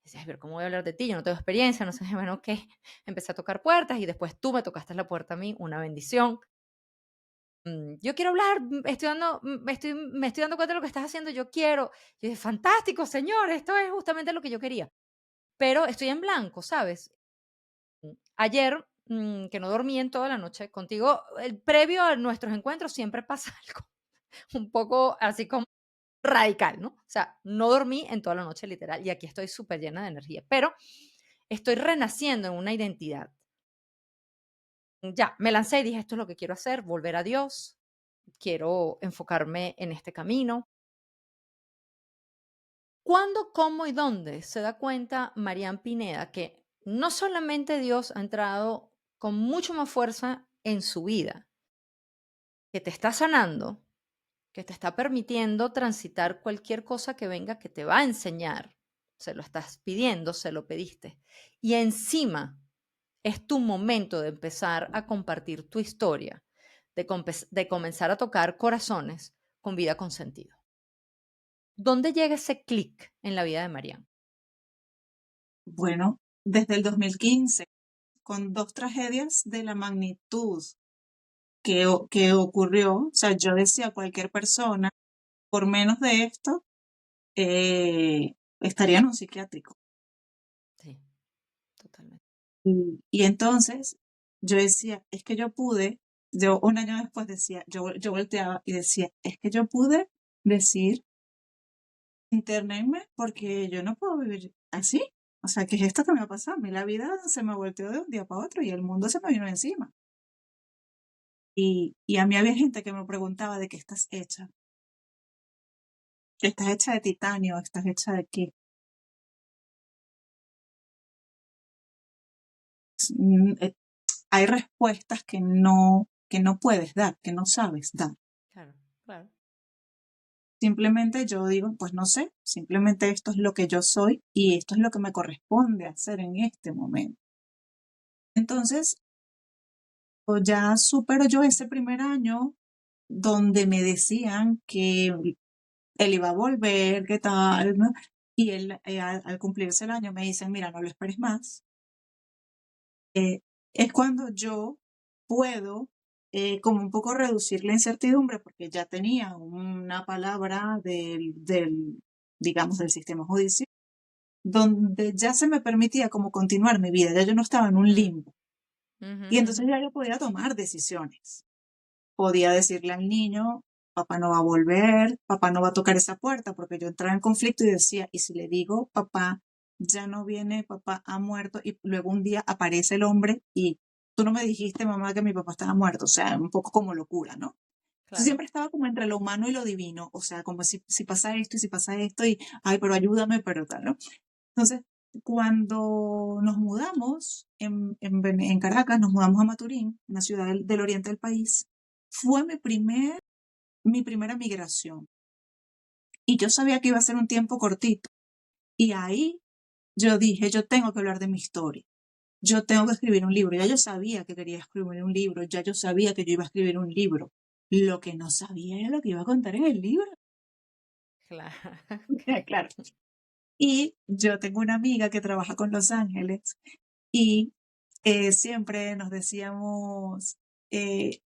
Decía, "Ay, pero ¿cómo voy a hablar de ti? Yo no tengo experiencia, no sé, bueno, ¿qué?". Empecé a tocar puertas y después tú me tocaste la puerta a mí, una bendición. Yo quiero hablar, me estoy dando cuenta de lo que estás haciendo, yo quiero. Yo dije, fantástico, señor, esto es justamente lo que yo quería. Pero estoy en blanco, ¿sabes? Ayer, que no dormí en toda la noche, contigo, previo a nuestros encuentros siempre pasa algo un poco así como radical, ¿no? O sea, no dormí en toda la noche, literal, y aquí estoy súper llena de energía, pero estoy renaciendo en una identidad. Ya, me lancé y dije, esto es lo que quiero hacer, volver a Dios, quiero enfocarme en este camino. ¿Cuándo, cómo y dónde se da cuenta Marian Pineda que no solamente Dios ha entrado con mucho más fuerza en su vida, que te está sanando, que te está permitiendo transitar cualquier cosa que venga que te va a enseñar? Se lo estás pidiendo, se lo pediste. Y encima es tu momento de empezar a compartir tu historia, de comenzar a tocar corazones con vida con sentido. ¿Dónde llega ese clic en la vida de Marian? Bueno, desde el 2015, con dos tragedias de la magnitud que ocurrió, o sea, yo decía, cualquier persona, por menos de esto, estaría en un psiquiátrico. Sí, totalmente. Y entonces yo decía, es que yo pude, yo un año después decía, yo volteaba y decía, es que yo pude decir, internarme porque yo no puedo vivir así. O sea, ¿qué es esto que me ha pasado? A mí la vida se me volteó de un día para otro y el mundo se me vino encima. Y a mí había gente que me preguntaba de qué estás hecha. ¿Estás hecha de titanio? ¿Estás hecha de qué? Mm, eh, Hay respuestas que no puedes dar, que no sabes dar. Claro, claro. Simplemente yo digo, pues no sé, simplemente esto es lo que yo soy y esto es lo que me corresponde hacer en este momento. Entonces, pues ya supero yo ese primer año donde me decían que él iba a volver, qué tal, ¿no? Y él, al cumplirse el año, me dicen, mira, no lo esperes más. Es cuando yo puedo como un poco reducir la incertidumbre porque ya tenía una palabra digamos, del sistema judicial, donde ya se me permitía como continuar mi vida, ya yo no estaba en un Mm, limbo. ujú, Y entonces ujú. ya yo podía tomar decisiones. Podía decirle al niño, papá no va a volver, papá no va a tocar esa puerta, porque yo entraba en conflicto y decía, y si le digo, papá ya no viene, papá ha muerto, y luego un día aparece el hombre y tú no me dijiste, mamá, que mi papá estaba muerto, o sea, un poco como locura, ¿no? Entonces Claro. siempre estaba como entre lo humano y lo divino, o sea, como si pasa esto y si pasa esto y, ay, pero ayúdame, pero tal, ¿no? Entonces, cuando nos mudamos en Caracas, nos mudamos a Maturín, una ciudad del oriente del país, fue mi primera migración. Y yo sabía que iba a ser un tiempo cortito. Y ahí yo dije, yo tengo que hablar de mi historia. Yo tengo que escribir un libro. Ya yo sabía que quería escribir un libro. Ya yo sabía que yo iba a escribir un libro. Lo que no sabía era lo que iba a contar en el libro. Claro. Claro. Y yo tengo una amiga que trabaja con Los Ángeles y siempre nos decíamos,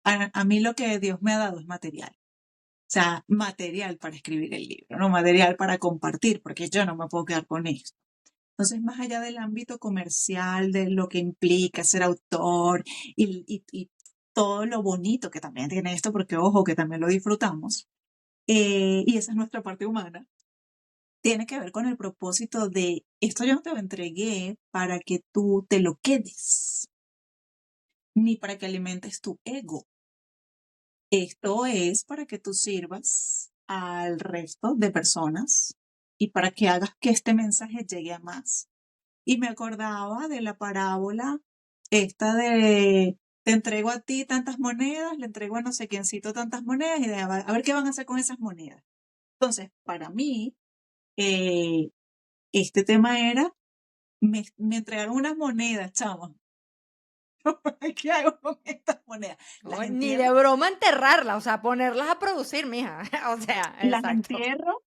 a mí lo que Dios me ha dado es material. O sea, material para escribir el libro, no material para compartir, porque yo no me puedo quedar con esto. Entonces, más allá del ámbito comercial, de lo que implica ser autor y todo lo bonito que también tiene esto, porque ojo, que también lo disfrutamos, y esa es nuestra parte humana, tiene que ver con el propósito de esto yo no te lo entregué para que tú te lo quedes, ni para que alimentes tu ego. Esto es para que tú sirvas al resto de personas y para que hagas que este mensaje llegue a más. Y me acordaba de la parábola esta de te entrego a ti tantas monedas, le entrego a no sé quiéncito tantas monedas y a ver qué van a hacer con esas monedas. Entonces, para mí, eh, este tema era, me entregaron unas monedas, chama. ¿Qué hago con estas monedas? No, ni de broma enterrarla, o sea, ponerlas a producir, mija. O sea, Las exacto. entierro,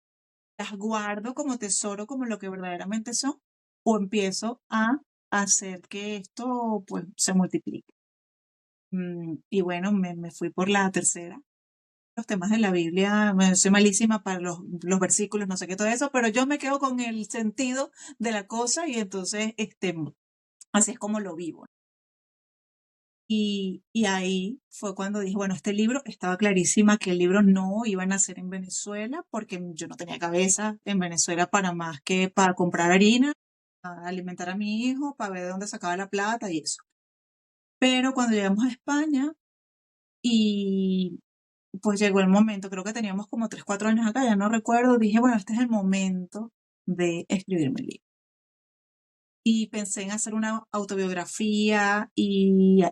las guardo como tesoro, como lo que verdaderamente son, o empiezo a hacer que esto pues se multiplique. Y bueno, me fui por la tercera. Los temas de la Biblia, soy malísima para los versículos, no sé qué todo eso, pero yo me quedo con el sentido de la cosa y entonces así es como lo vivo. Y ahí fue cuando dije, bueno, este libro, estaba clarísima que el libro no iba a nacer en Venezuela porque yo no tenía cabeza en Venezuela para más que para comprar harina, para alimentar a mi hijo, para ver de dónde sacaba la plata y eso. Pero cuando llegamos a España y pues llegó el momento, creo que teníamos como 3 4 años acá, ya no recuerdo, dije, bueno, este es el momento de escribir mi libro. Y pensé en hacer una autobiografía y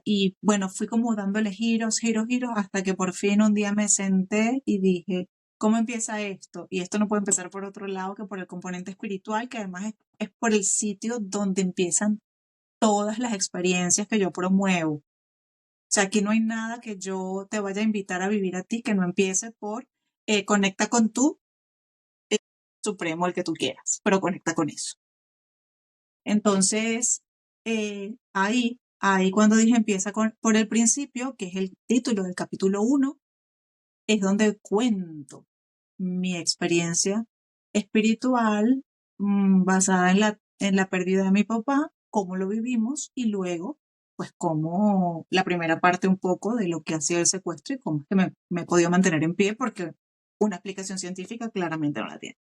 bueno, fui como dándole giros, giros, giros, hasta que por fin un día me senté y dije, ¿cómo empieza esto? Y esto no puede empezar por otro lado que por el componente espiritual, que además es por el sitio donde empiezan todas las experiencias que yo promuevo. O sea, aquí no hay nada que yo te vaya a invitar a vivir a ti que no empiece por conecta con tu supremo, el que tú quieras, pero conecta con eso. Entonces, ahí cuando dije empieza por el principio, que es el título del capítulo 1, es donde cuento mi experiencia espiritual basada en la pérdida de mi papá, cómo lo vivimos y luego, pues cómo la primera parte un poco de lo que ha sido el secuestro y cómo es que me he podido mantener en pie porque una explicación científica claramente no la tiene.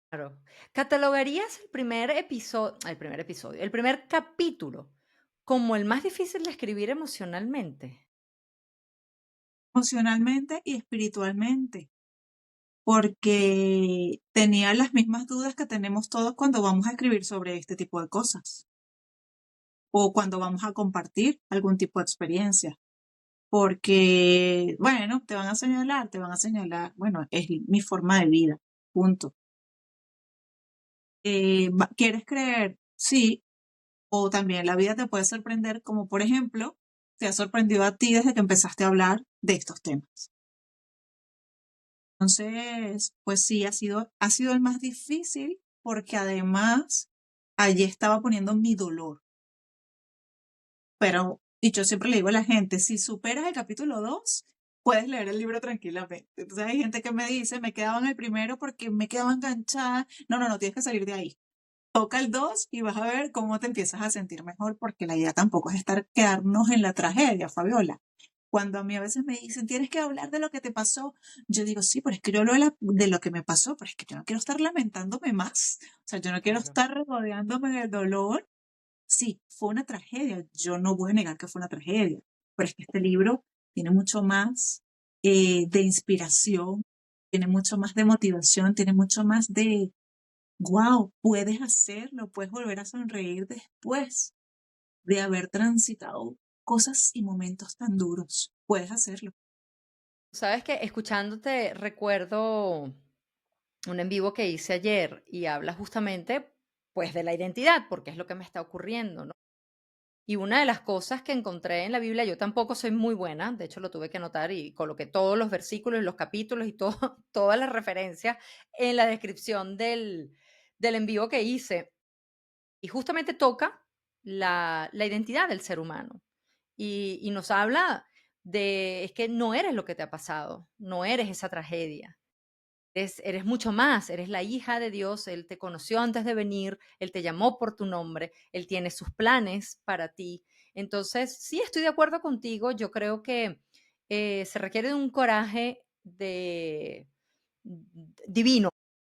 Claro. ¿Catalogarías el primer capítulo como el más difícil de escribir emocionalmente? Emocionalmente y espiritualmente, porque tenía las mismas dudas que tenemos todos cuando vamos a escribir sobre este tipo de cosas o cuando vamos a compartir algún tipo de experiencia. Porque, bueno, te van a señalar, bueno, es mi forma de vida, punto. ¿Quieres creer? Sí, o también la vida te puede sorprender, como por ejemplo, te ha sorprendido a ti desde que empezaste a hablar de estos temas. Entonces, pues sí, ha sido el más difícil porque además allí estaba poniendo mi dolor. Pero, y yo siempre le digo a la gente, si superas el capítulo 2 puedes leer el libro tranquilamente. Entonces hay gente que me dice, me quedaba en el primero porque me quedaba enganchada. No, no, no, tienes que salir de ahí. Toca el 2 y vas a ver cómo te empiezas a sentir mejor porque la idea tampoco es quedarnos en la tragedia, Fabiola. Cuando a mí a veces me dicen, tienes que hablar de lo que te pasó, yo digo, sí, pero es que yo hablo de lo que me pasó, pero es que yo no quiero estar lamentándome más. O sea, yo no quiero Claro. estar regodeándome en el dolor. Sí, fue una tragedia. Yo no voy a negar que fue una tragedia, pero es que este libro tiene mucho más de inspiración, tiene mucho más de motivación, tiene mucho más de, wow, puedes hacerlo, puedes volver a sonreír después de haber transitado cosas y momentos tan duros. Puedes hacerlo. Sabes que escuchándote recuerdo un en vivo que hice ayer y habla justamente pues de la identidad, porque es lo que me está ocurriendo, ¿no? Y una de las cosas que encontré en la Biblia, yo tampoco soy muy buena, de hecho lo tuve que anotar y coloqué todos los versículos y los capítulos y todo, todas las referencias en la descripción del en vivo que hice. Y justamente toca la identidad del ser humano. Y nos habla de, es que no eres lo que te ha pasado, no eres esa tragedia. Eres mucho más, eres la hija de Dios, Él te conoció antes de venir, Él te llamó por tu nombre, Él tiene sus planes para ti. Entonces, sí, estoy de acuerdo contigo, yo creo que se requiere de un coraje divino,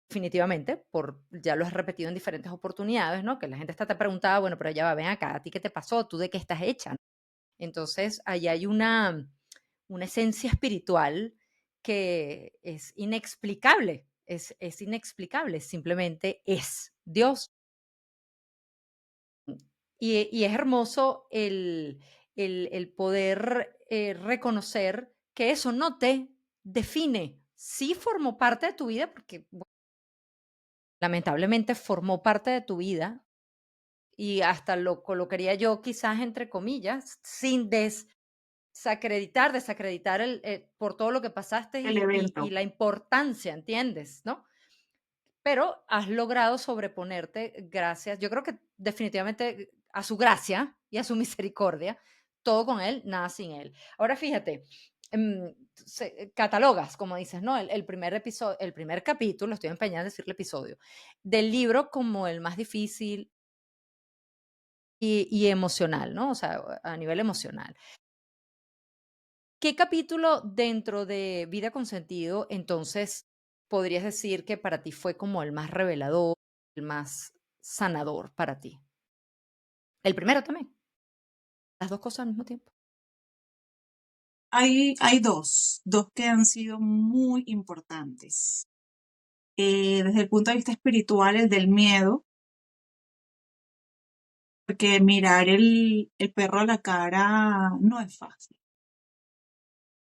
definitivamente, ya lo has repetido en diferentes oportunidades, ¿no? Que la gente hasta te preguntaba, bueno, pero ya va, ven acá, ¿a ti qué te pasó? ¿Tú de qué estás hecha? Entonces, ahí hay una esencia espiritual que es inexplicable, es inexplicable, simplemente es Dios. Y es hermoso el poder reconocer que eso no te define. Sí formó parte de tu vida, porque lamentablemente formó parte de tu vida y hasta lo colocaría yo quizás entre comillas, sin desacreditar por todo lo que pasaste El y evento. la importancia, ¿entiendes? ¿No? Pero has logrado sobreponerte gracias, yo creo que definitivamente a su gracia y a su misericordia, todo con él, nada sin él. Ahora fíjate, catalogas, como dices, ¿no? El primer episodio, el primer capítulo, estoy empeñada en decirle episodio, del libro como el más difícil y emocional, ¿no? O sea, a nivel emocional. ¿Qué capítulo dentro de Vida con Sentido, entonces, podrías decir que para ti fue como el más revelador, el más sanador para ti? El primero también, las 2 cosas al mismo tiempo. Hay dos que han sido muy importantes. Desde el punto de vista espiritual, el del miedo, porque mirar el perro a la cara no es fácil.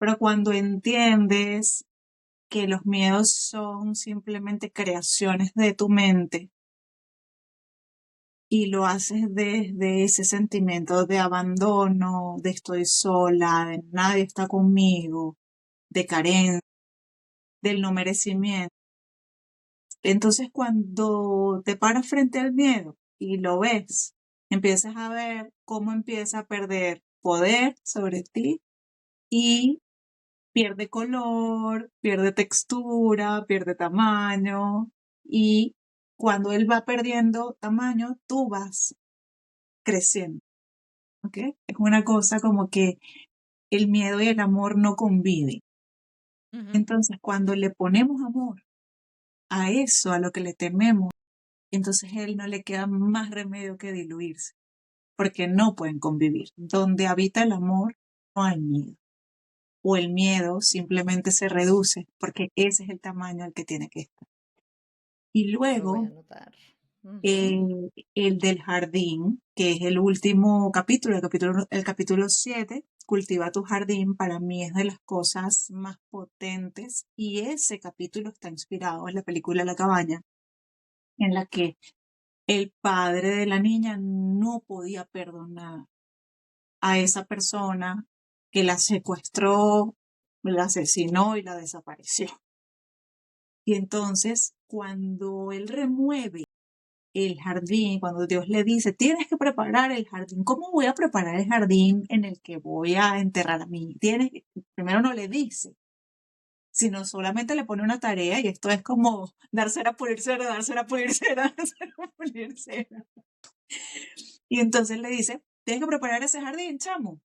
Pero cuando entiendes que los miedos son simplemente creaciones de tu mente y lo haces desde ese sentimiento de abandono, de estoy sola, de nadie está conmigo, de carencia, del no merecimiento. Entonces cuando te paras frente al miedo y lo ves, empiezas a ver cómo empieza a perder poder sobre ti y pierde color, pierde textura, pierde tamaño y cuando él va perdiendo tamaño, tú vas creciendo, ¿ok? Es una cosa como que el miedo y el amor no conviven. Ujú. Entonces, cuando le ponemos amor a eso, a lo que le tememos, entonces a él no le queda más remedio que diluirse, porque no pueden convivir. Donde habita el amor, no hay miedo. O el miedo simplemente se reduce, porque ese es el tamaño al que tiene que estar. Y Lo voy a luego anotar. Ujú. el del jardín, que es el último capítulo, el capítulo 7, cultiva tu jardín, para mí es de las cosas más potentes y ese capítulo está inspirado en la película La cabaña, en la que el padre de la niña no podía perdonar a esa persona que la secuestró, la asesinó y la desapareció. Y entonces, cuando él remueve el jardín, cuando Dios le dice, tienes que preparar el jardín, ¿cómo voy a preparar el jardín en el que voy a enterrar a mí? Primero no le dice, sino solamente le pone una tarea y esto es como dar cera, pulir cera, dar cera, pulir cera, dar cera, pulir cera. Y entonces le dice, tienes que preparar ese jardín, chamo.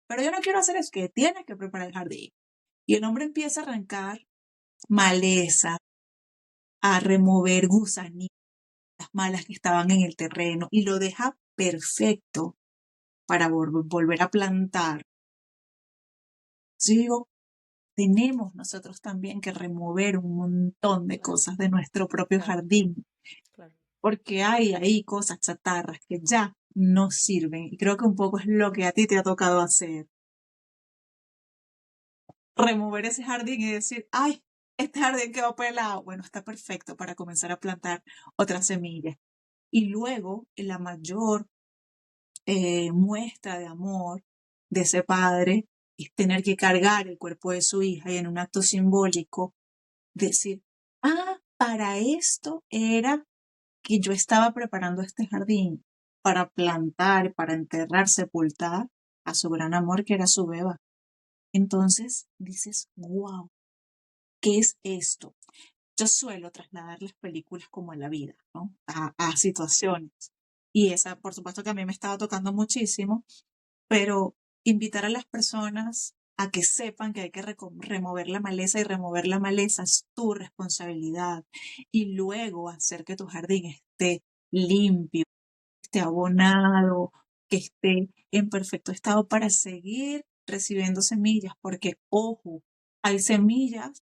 Pero yo no quiero hacer eso, que tienes que preparar el jardín. Y el hombre empieza a arrancar maleza, a remover gusanillas malas que estaban en el terreno y lo deja perfecto para volver a plantar. Yo digo, tenemos nosotros también que remover un montón de Claro, cosas de nuestro propio claro, jardín, claro. porque hay ahí cosas chatarras que ya no sirven. Y creo que un poco es lo que a ti te ha tocado hacer. Remover ese jardín y decir, ay, este jardín quedó pelado. Bueno, está perfecto para comenzar a plantar otras semillas. Y luego, la mayor muestra de amor de ese padre es tener que cargar el cuerpo de su hija y en un acto simbólico decir, ah, para esto era que yo estaba preparando este jardín para plantar, para enterrar, sepultar a su gran amor que era su beba. Entonces dices, wow, ¿qué es esto? Yo suelo trasladar las películas como a la vida, ¿no? A situaciones. Y esa, por supuesto que a mí me estaba tocando muchísimo, pero invitar a las personas a que sepan que hay que remover la maleza, y remover la maleza es tu responsabilidad. Y luego hacer que tu jardín esté limpio, esté abonado, que esté en perfecto estado para seguir recibiendo semillas, porque ojo, hay semillas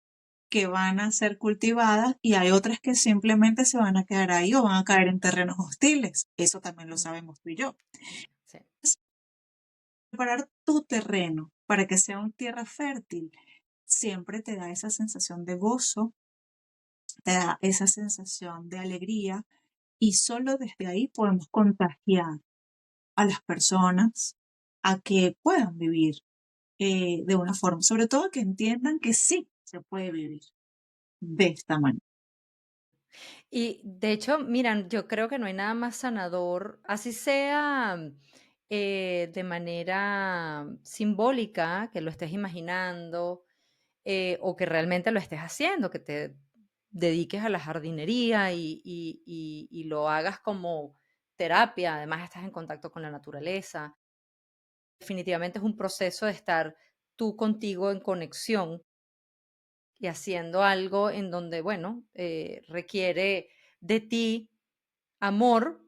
que van a ser cultivadas y hay otras que simplemente se van a quedar ahí o van a caer en terrenos hostiles. Eso también lo Mm, sabemos tú y yo. sí. Preparar tu terreno para que sea una tierra fértil siempre te da esa sensación de gozo, te da esa sensación de alegría, y solo desde ahí podemos contagiar a las personas a que puedan vivir de una forma, sobre todo que entiendan que sí se puede vivir de esta manera. Y de hecho, miran, yo creo que no hay nada más sanador, así sea de manera simbólica, que lo estés imaginando, o que realmente lo estés haciendo, que te dediques a la jardinería y lo hagas como terapia, además estás en contacto con la naturaleza. Definitivamente es un proceso de estar tú contigo en conexión y haciendo algo en donde, bueno, requiere de ti amor,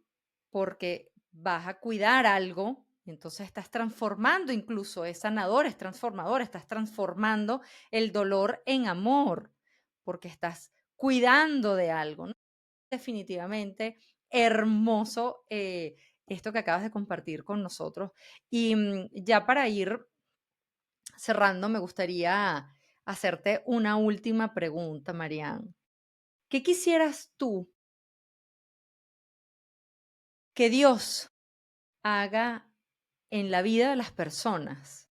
porque vas a cuidar algo, y entonces estás transformando, incluso es sanador, es transformador, estás transformando el dolor en amor, porque estás cuidando de algo, ¿no? Definitivamente hermoso esto que acabas de compartir con nosotros. Y ya para ir cerrando, me gustaría hacerte una última pregunta, Marianne. ¿Qué quisieras tú que Dios haga en la vida de las personas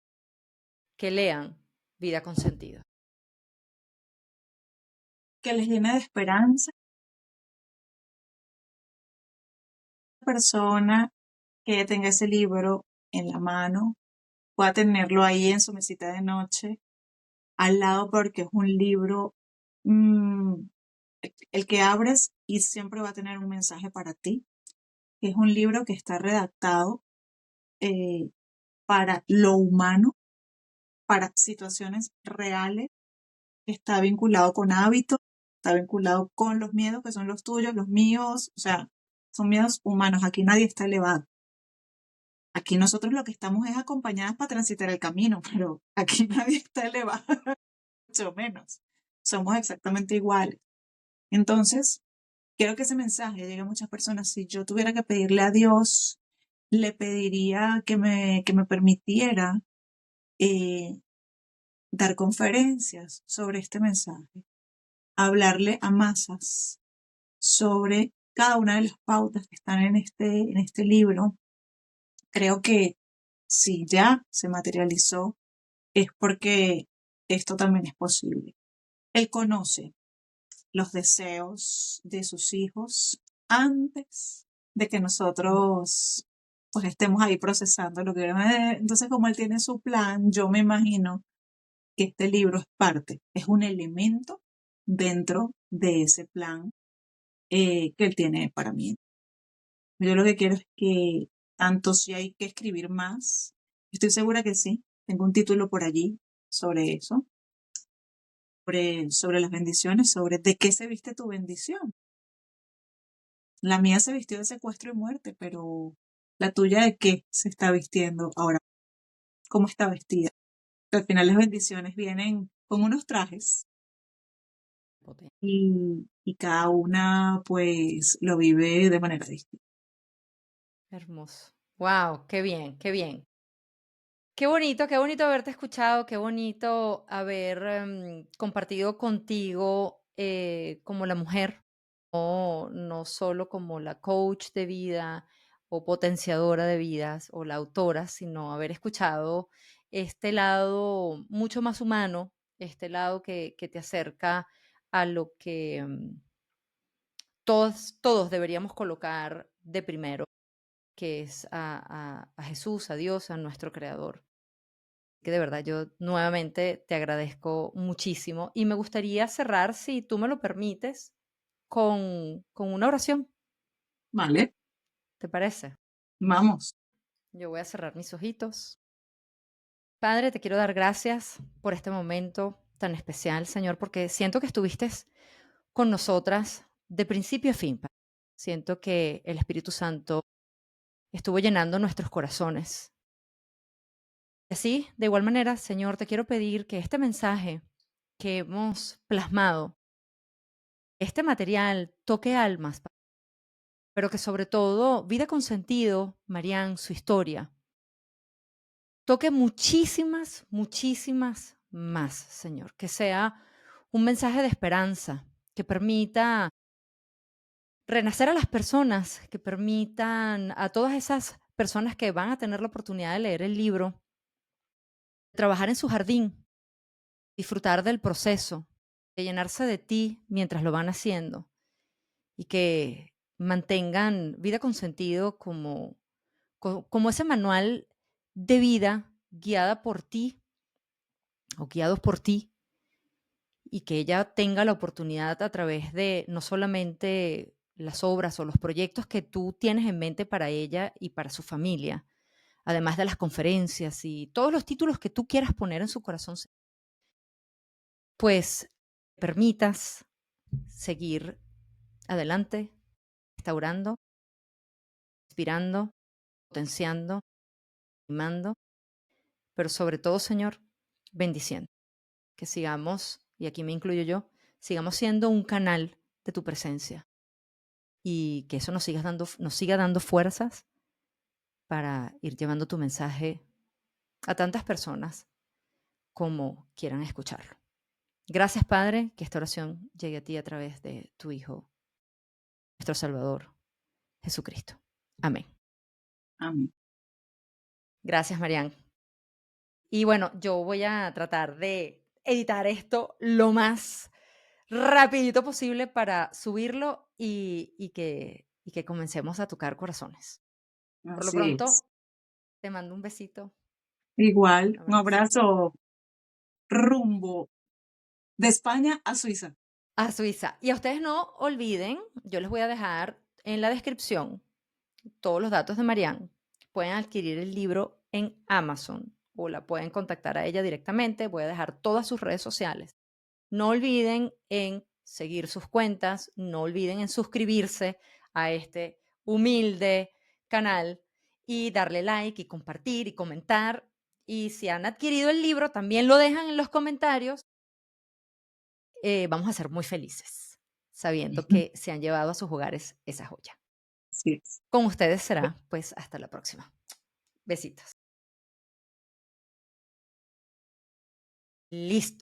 que lean Vida con Sentido? Que les llene de esperanza la persona que tenga ese libro en la mano, pueda tenerlo ahí en su mesita de noche, al lado, porque es un libro, mm, el que abres y siempre va a tener un mensaje para ti. Es un libro que está redactado eh, para lo humano, para situaciones reales, está vinculado con hábitos, está vinculado con los miedos que son los tuyos, los míos, o sea, son miedos humanos. Aquí nadie está elevado. Aquí nosotros lo que estamos es acompañadas para transitar el camino, pero aquí nadie está elevado, mucho menos. Somos exactamente iguales. Entonces, quiero que ese mensaje llegue a muchas personas. Si yo tuviera que pedirle a Dios, le pediría que me permitiera eh, dar conferencias sobre este mensaje, hablarle a masas sobre cada una de las pautas que están en este libro. Creo que si ya se materializó, es porque esto también es posible. Él conoce los deseos de sus hijos antes de que nosotros pues estemos ahí procesando lo que entonces, como él tiene su plan, yo me imagino que este libro es parte, es un elemento dentro de ese plan que él tiene para mí. Yo lo que quiero es que, tanto si hay que escribir más, estoy segura que sí, tengo un título por allí sobre eso, sobre las bendiciones, sobre de qué se viste tu bendición. La mía se vistió de secuestro y muerte, pero la tuya, ¿de qué se está vistiendo ahora? ¿Cómo está vestida? Al final las bendiciones vienen con unos trajes, y cada una pues lo vive de manera distinta. Hermoso. Wow, qué bien, qué bien. Qué bonito haberte escuchado, qué bonito haber compartido contigo como la mujer, no solo como la coach de vida o potenciadora de vidas o la autora, sino haber escuchado este lado mucho más humano, este lado que te acerca a lo que todos deberíamos colocar de primero, que es a Jesús, a Dios, a nuestro Creador. Que de verdad yo nuevamente te agradezco muchísimo y me gustaría cerrar, si tú me lo permites, con una oración, Vale, ¿te parece? vamos. Yo voy a cerrar mis ojitos Padre, te quiero dar gracias por este momento tan especial, Señor, porque siento que estuviste con nosotras de principio a fin. Padre. Siento que el Espíritu Santo estuvo llenando nuestros corazones. Y así, de igual manera, Señor, te quiero pedir que este mensaje que hemos plasmado, este material, toque almas, pero que sobre todo Vida con Sentido, Marian, su historia, toque muchísimas, muchísimas más, Señor. Que sea un mensaje de esperanza, que permita renacer a las personas, que permitan a todas esas personas que van a tener la oportunidad de leer el libro, trabajar en su jardín, disfrutar del proceso, de llenarse de ti mientras lo van haciendo y que mantengan Vida con Sentido como ese manual de vida guiada por ti o guiados por ti y que ella tenga la oportunidad a través de no solamente las obras o los proyectos que tú tienes en mente para ella y para su familia, además de las conferencias y todos los títulos que tú quieras poner en su corazón, pues permitas seguir adelante, restaurando, inspirando, potenciando, animando, pero sobre todo, Señor, bendiciendo. Que sigamos, y aquí me incluyo yo, sigamos siendo un canal de tu presencia y que eso nos siga dando fuerzas para ir llevando tu mensaje a tantas personas como quieran escucharlo. Gracias, Padre, que esta oración llegue a ti a través de tu Hijo, nuestro Salvador, Jesucristo. Amén. Amén. Gracias, Marian. Y bueno, yo voy a tratar de editar esto lo más rapidito posible para subirlo y que comencemos a tocar corazones. Por lo Así es. pronto, te mando un besito, Igual, un un abracito abrazo rumbo de España a Suiza. a Suiza. Y a ustedes no olviden, yo les voy a dejar en la descripción todos los datos de Marianne. Pueden adquirir el libro en Amazon o la pueden contactar a ella directamente. Voy a dejar todas sus redes sociales. No olviden en seguir sus cuentas, no olviden en suscribirse a este humilde canal y darle like y compartir y comentar. Y si han adquirido el libro, también lo dejan en los comentarios. Vamos a ser muy felices sabiendo que se han llevado a sus hogares esa joya. Así es. Con ustedes será, pues, hasta la próxima. Besitos. Listo.